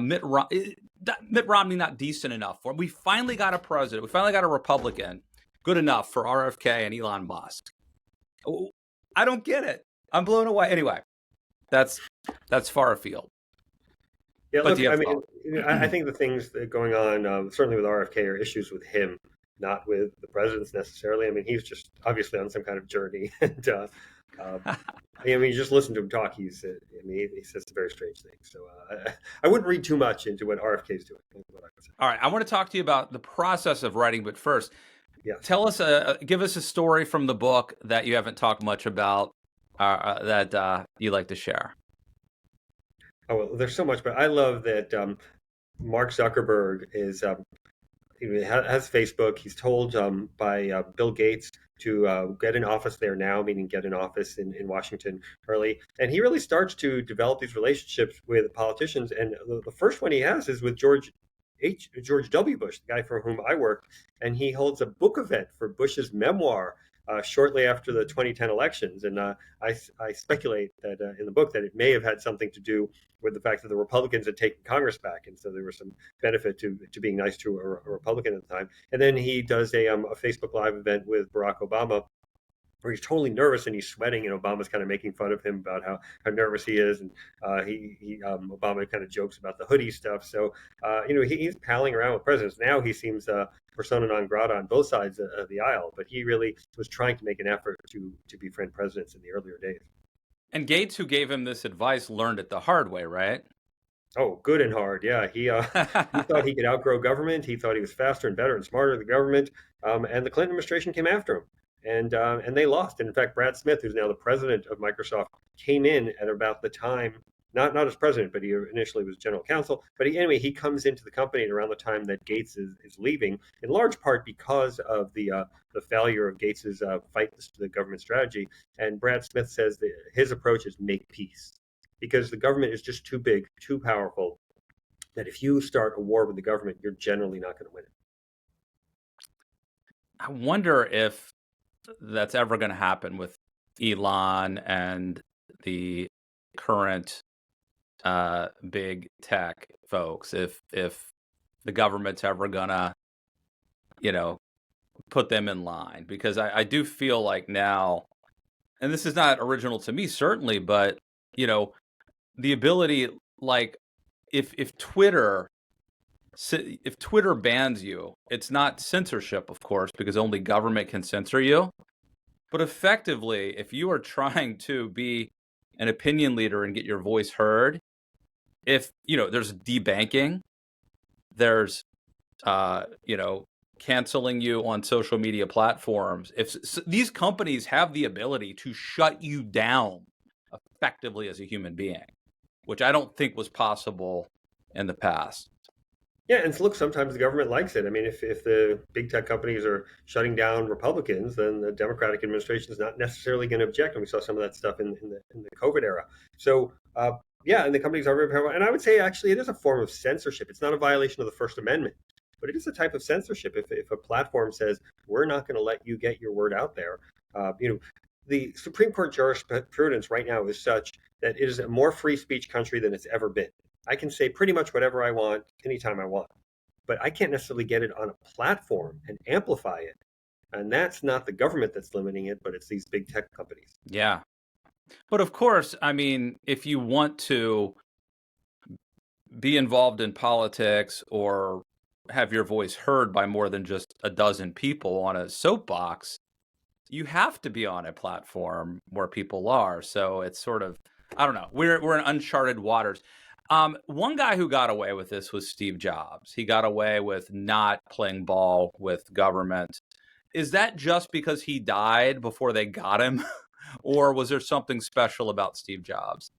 S1: Mitt Romney, not decent enough for him. We finally got a president. We finally got a Republican good enough for RFK and Elon Musk. I don't get it. I'm blown away. Anyway, that's far afield.
S3: Yeah,
S1: But
S3: look, I mean, I think the things that are going on, certainly with RFK, are issues with him, not with the presidents necessarily. I mean, he's just obviously on some kind of journey, and I mean, you just listen to him talk. He says some very strange things. So I wouldn't read too much into what RFK is doing. What I would say.
S1: All right, I want to talk to you about the process of writing, but first,
S3: Yes.
S1: tell us, give us a story from the book that you haven't talked much about that you like to share.
S3: Oh, well, there's so much, but I love that Mark Zuckerberg has Facebook. He's told by Bill Gates to get an office there now, meaning get an office in Washington early. And he really starts to develop these relationships with politicians. And the first one he has is with George W. Bush, the guy for whom I worked. And he holds a book event for Bush's memoir shortly after the 2010 elections. And I speculate that in the book that it may have had something to do with the fact that the Republicans had taken Congress back, and so there was some benefit to being nice to a Republican at the time. And then he does a Facebook Live event with Barack Obama, where he's totally nervous and he's sweating, and Obama's kind of making fun of him about how nervous he is, and Obama kind of jokes about the hoodie stuff. So he's palling around with presidents. Now he seems persona non grata on both sides of the aisle, but he really was trying to make an effort to befriend presidents in the earlier days.
S1: And Gates, who gave him this advice, learned it the hard way, right?
S3: Oh, good and hard. Yeah, he thought he could outgrow government. He thought he was faster and better and smarter than the government. And the Clinton administration came after him, and they lost. And in fact, Brad Smith, who's now the president of Microsoft, came in at about the time, not as president, but he initially was general counsel. But he comes into the company at around the time that Gates is leaving, in large part because of the failure of Gates's fight the government strategy. And Brad Smith says that his approach is make peace, because the government is just too big, too powerful, that if you start a war with the government, you're generally not going to win it.
S1: I wonder if that's ever going to happen with Elon and the current big tech folks. If the government's ever going to, put them in line, because I do feel like now, and this is not original to me certainly, but the ability, like if Twitter bans you, it's not censorship, of course, because only government can censor you. But effectively, if you are trying to be an opinion leader and get your voice heard, if there's debanking, there's canceling you on social media platforms. If these companies have the ability to shut you down effectively as a human being, which I don't think was possible in the past.
S3: Yeah, and look, sometimes the government likes it. I mean, if the big tech companies are shutting down Republicans, then the Democratic administration is not necessarily going to object. And we saw some of that stuff in the COVID era. So, and the companies are very powerful. And I would say, actually, it is a form of censorship. It's not a violation of the First Amendment, but it is a type of censorship. If a platform says, we're not going to let you get your word out there, the Supreme Court jurisprudence right now is such that it is a more free speech country than it's ever been. I can say pretty much whatever I want, anytime I want, but I can't necessarily get it on a platform and amplify it. And that's not the government that's limiting it, but it's these big tech companies.
S1: Yeah. But of course, I mean, if you want to be involved in politics or have your voice heard by more than just a dozen people on a soapbox, you have to be on a platform where people are. So it's sort of, I don't know, we're in uncharted waters. One guy who got away with this was Steve Jobs. He got away with not playing ball with government. Is that just because he died before they got him? Or was there something special about Steve Jobs?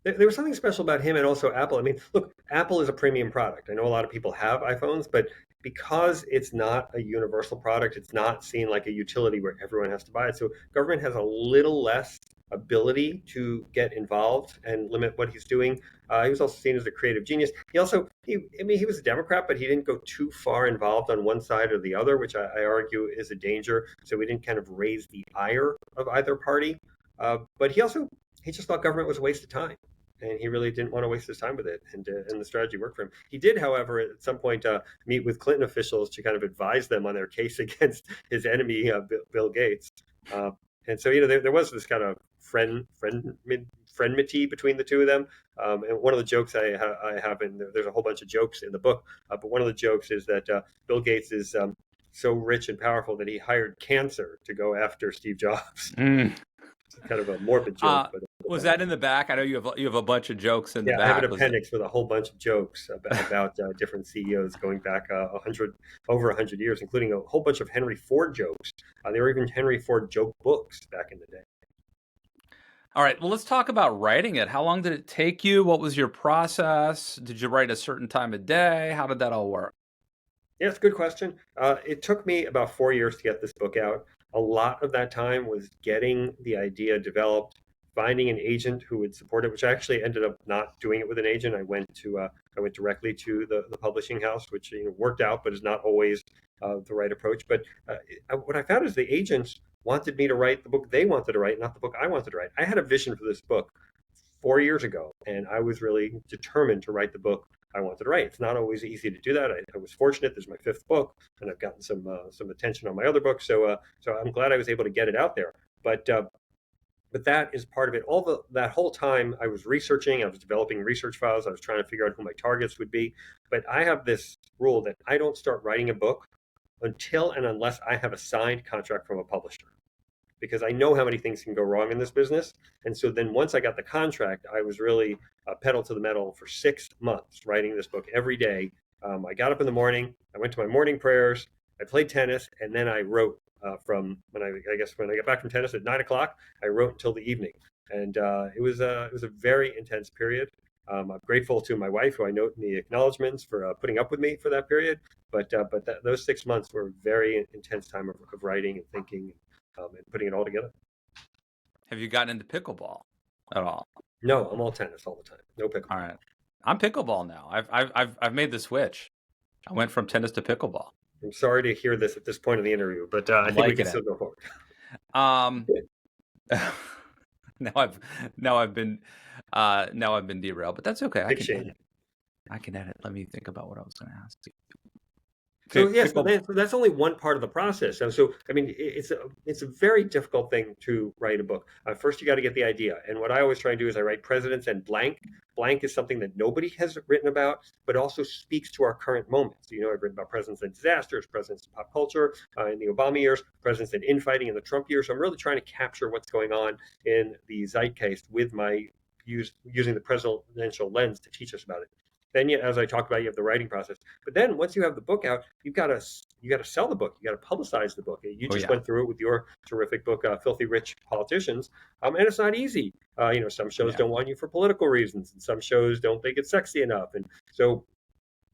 S3: There was something special about him and also Apple. I mean, look, Apple is a premium product. I know a lot of people have iPhones, but because it's not a universal product, it's not seen like a utility where everyone has to buy it. So government has a little less ability to get involved and limit what he's doing. He was also seen as a creative genius. He was a Democrat, but he didn't go too far involved on one side or the other, which I argue is a danger. So we didn't kind of raise the ire of either party. But he just thought government was a waste of time, and he really didn't want to waste his time with it. And the strategy worked for him. He did, however, at some point meet with Clinton officials to kind of advise them on their case against his enemy, Bill Gates. And so there was this kind of friendmity between the two of them. And one of the jokes I have, and there's a whole bunch of jokes in the book, but one of the jokes is that Bill Gates is so rich and powerful that he hired cancer to go after Steve Jobs.
S1: Mm.
S3: It's kind of a morbid joke.
S1: Was that in the back? I know you have a bunch of jokes in the back.
S3: Yeah, I have an appendix with a whole bunch of jokes about different CEOs going back over 100 years, including a whole bunch of Henry Ford jokes. There were even Henry Ford joke books back in the day.
S1: All right, well, let's talk about writing it. How long did it take you? What was your process? Did you write a certain time of day? How did that all work?
S3: Yeah, it's a good question. It took me about 4 years to get this book out. A lot of that time was getting the idea developed, finding an agent who would support it, which I actually ended up not doing it with an agent. I went directly to the publishing house, which worked out, but is not always the right approach. But what I found is the agents wanted me to write the book they wanted to write, not the book I wanted to write. I had a vision for this book 4 years ago, and I was really determined to write the book I wanted to write. It's not always easy to do that. I was fortunate. This is my 5th book, and I've gotten some attention on my other books. So I'm glad I was able to get it out there. But that is part of it. That whole time I was researching, I was developing research files. I was trying to figure out who my targets would be. But I have this rule that I don't start writing a book until and unless I have a signed contract from a publisher, because I know how many things can go wrong in this business. And so then once I got the contract, I was really pedal to the metal for 6 months, writing this book every day. I got up in the morning, I went to my morning prayers, I played tennis, and then I wrote from when I got back from tennis at 9 o'clock, I wrote until the evening. And it was a very intense period. I'm grateful to my wife, who I note in the acknowledgments, for putting up with me for that period. But those 6 months were a very intense time of writing and thinking and putting it all together.
S1: Have you gotten into pickleball at all?
S3: No, I'm all tennis all the time. No pickleball.
S1: All right, I'm pickleball now. I've made the switch. I went from tennis to pickleball.
S3: I'm sorry to hear this at this point in the interview, but I think we can still go forward.
S1: Now I've been derailed, but that's okay. I can edit. Let me think about what I was going to ask you.
S3: So yes, so that's only one part of the process. So I mean, it's a very difficult thing to write a book. First, you got to get the idea. And what I always try and do is I write presidents and blank. Blank is something that nobody has written about, but also speaks to our current moment. So, I've written about presidents and disasters, presidents in pop culture, in the Obama years, presidents and infighting in the Trump years. So I'm really trying to capture what's going on in the zeitgeist with my using the presidential lens to teach us about it. Then, as I talked about, you have the writing process. But then, once you have the book out, you got to sell the book. You got to publicize the book. You just went through it with your terrific book, "Filthy Rich Politicians," and it's not easy. Some shows don't want you for political reasons, and some shows don't think it's sexy enough. And so,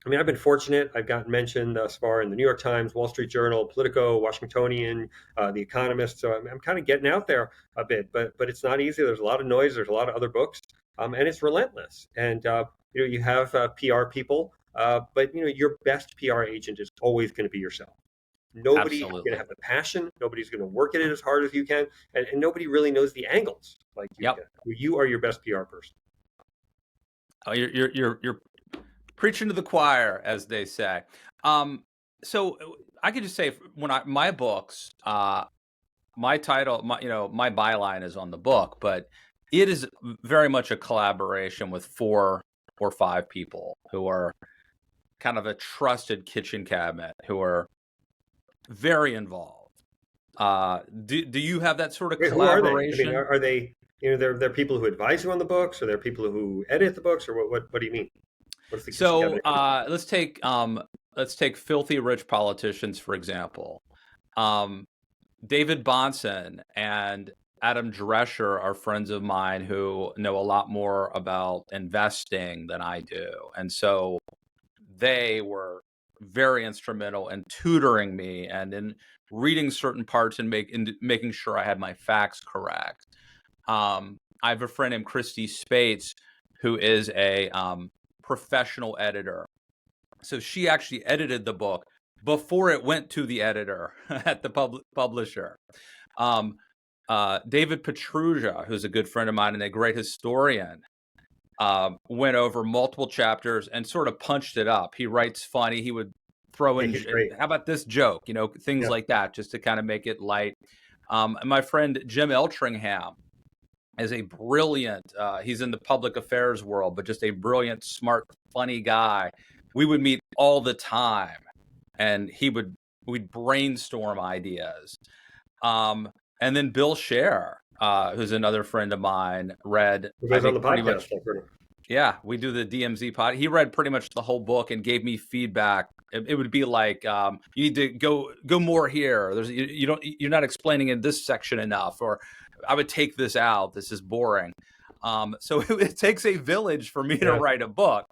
S3: I mean, I've been fortunate. I've gotten mentioned thus far in the New York Times, Wall Street Journal, Politico, Washingtonian, The Economist. So I'm kind of getting out there a bit, but it's not easy. There's a lot of noise. There's a lot of other books, and it's relentless. And you have PR people, but your best PR agent is always going to be yourself. Nobody's going to have the passion. Nobody's going to work at it as hard as you can, and nobody really knows the angles like you can. You are your best PR person.
S1: Oh, you're preaching to the choir, as they say. So I could just say, my books, my title, my byline is on the book, but it is very much a collaboration with 4 or 5 people who are kind of a trusted kitchen cabinet, who are very involved. Do you have that sort of collaboration?
S3: Who are they? I mean, are they? They're people who advise you on the books, or they're people who edit the books, or what do you mean? What's the kitchen cabinet?
S1: Let's take Filthy Rich Politicians, for example. David Bahnsen and Adam Drescher are friends of mine who know a lot more about investing than I do. And so they were very instrumental in tutoring me and in reading certain parts and making sure I had my facts correct. I have a friend named Christy Spates who is a professional editor. So she actually edited the book before it went to the editor at the publisher. David Petrugia, who's a good friend of mine and a great historian, went over multiple chapters and sort of punched it up. He writes funny. He would throw in,
S3: he's great.
S1: how about this joke? Things like that, just to kind of make it light. And my friend Jim Eltringham is a brilliant, he's in the public affairs world, but just a brilliant, smart, funny guy. We would meet all the time, and we'd brainstorm ideas. And then Bill Scher, who's another friend of mine, read.
S3: Who goes on the podcast?
S1: Yeah, we do the DMZ pod. He read pretty much the whole book and gave me feedback. It would be like, you need to go more here. You're not explaining in this section enough, or I would take this out. This is boring. So it takes a village for me to write a book.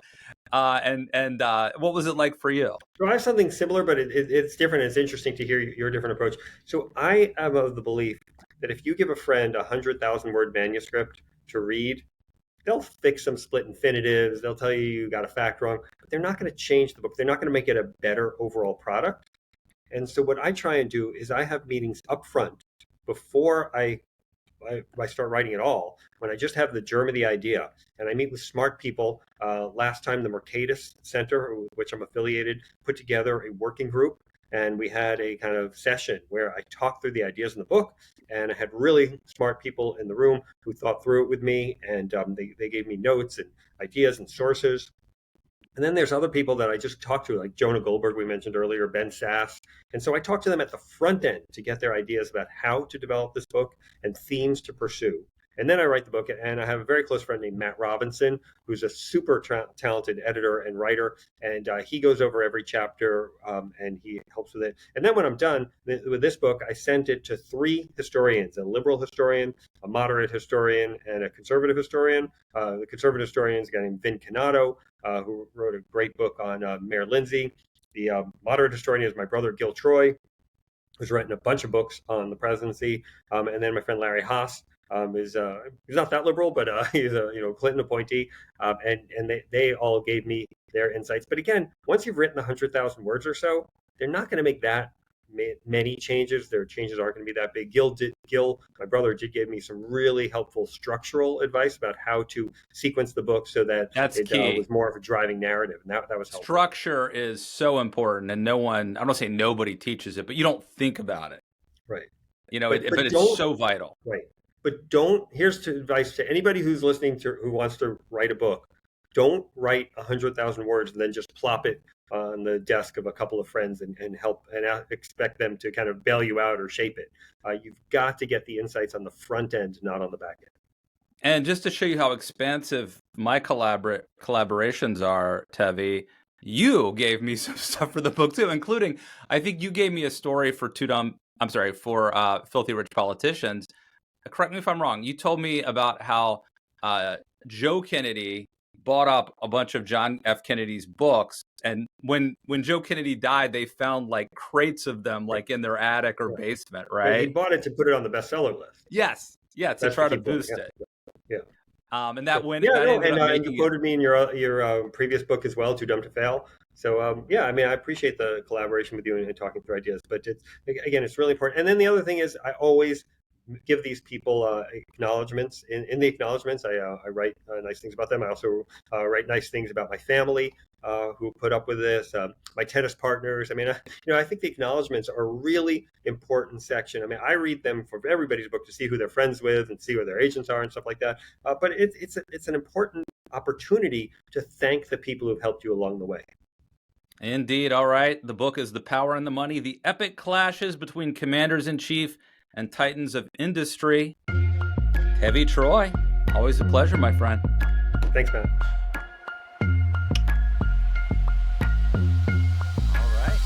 S1: And what was it like for you?
S3: So I have something similar, but it's different. It's interesting to hear your different approach. So I am of the belief that if you give a friend a 100,000-word manuscript to read, they'll fix some split infinitives. They'll tell you got a fact wrong, but they're not going to change the book. They're not going to make it a better overall product. And so what I try and do is I have meetings up front before I start writing at all, when I just have the germ of the idea, and I meet with smart people. Last time, the Mercatus Center, which I'm affiliated, put together a working group, and we had a kind of session where I talked through the ideas in the book, and I had really smart people in the room who thought through it with me, and they gave me notes and ideas and sources. And then there's other people that I just talked to, like Jonah Goldberg, we mentioned earlier, Ben Sass. And so I talked to them at the front end to get their ideas about how to develop this book and themes to pursue. And then I write the book, and I have a very close friend named Matt Robinson, who's a super talented editor and writer, and he goes over every chapter, and he helps with it. And then when I'm done with this book, I sent it to 3 historians, a liberal historian, a moderate historian, and a conservative historian. The conservative historian is a guy named Vin Canato, who wrote a great book on Mayor Lindsay. The moderate historian is my brother, Gil Troy, who's written a bunch of books on the presidency. And then my friend Larry Haas, he's not that liberal, but he's a Clinton appointee, and they all gave me their insights. But again, once you've written 100,000 words or so, they're not going to make that many changes. Their changes aren't going to be that big. Gil, my brother, gave me some really helpful structural advice about how to sequence the book so that it was more of a driving narrative, and that was helpful. Structure
S1: is so important, and I don't say nobody teaches it, but you don't think about it,
S3: right?
S1: But it's so vital,
S3: right? But here's advice to anybody who's listening who wants to write a book. Don't write 100,000 words and then just plop it on the desk of a couple of friends and expect them to kind of bail you out or shape it. You've got to get the insights on the front end, not on the back end.
S1: And just to show you how expansive my collaborations are, Tevi, you gave me some stuff for the book too, including, I think you gave me a story for Filthy Rich Politicians. Correct me if I'm wrong. You told me about how Joe Kennedy bought up a bunch of John F. Kennedy's books, and when Joe Kennedy died, they found like crates of them, like in their attic or basement, right?
S3: Well, he bought it to put it on the bestseller list.
S1: Yes, to try to boost it.
S3: Yeah.
S1: And that went.
S3: And you quoted me in your previous book as well, Too Dumb to Fail. So I appreciate the collaboration with you and talking through ideas. But it's really important. And then the other thing is, I always give these people acknowledgments. In the acknowledgments, I write nice things about them. I also write nice things about my family who put up with this, my tennis partners. I think the acknowledgments are a really important section. I read them for everybody's book to see who they're friends with and see where their agents are and stuff like that. But it's an important opportunity to thank the people who've helped you along the way.
S1: Indeed. All right. The book is The Power and the Money, the epic clashes between commanders-in-chief and titans of industry. Tevi Troy, always a pleasure, my friend.
S3: Thanks, man.
S1: All right.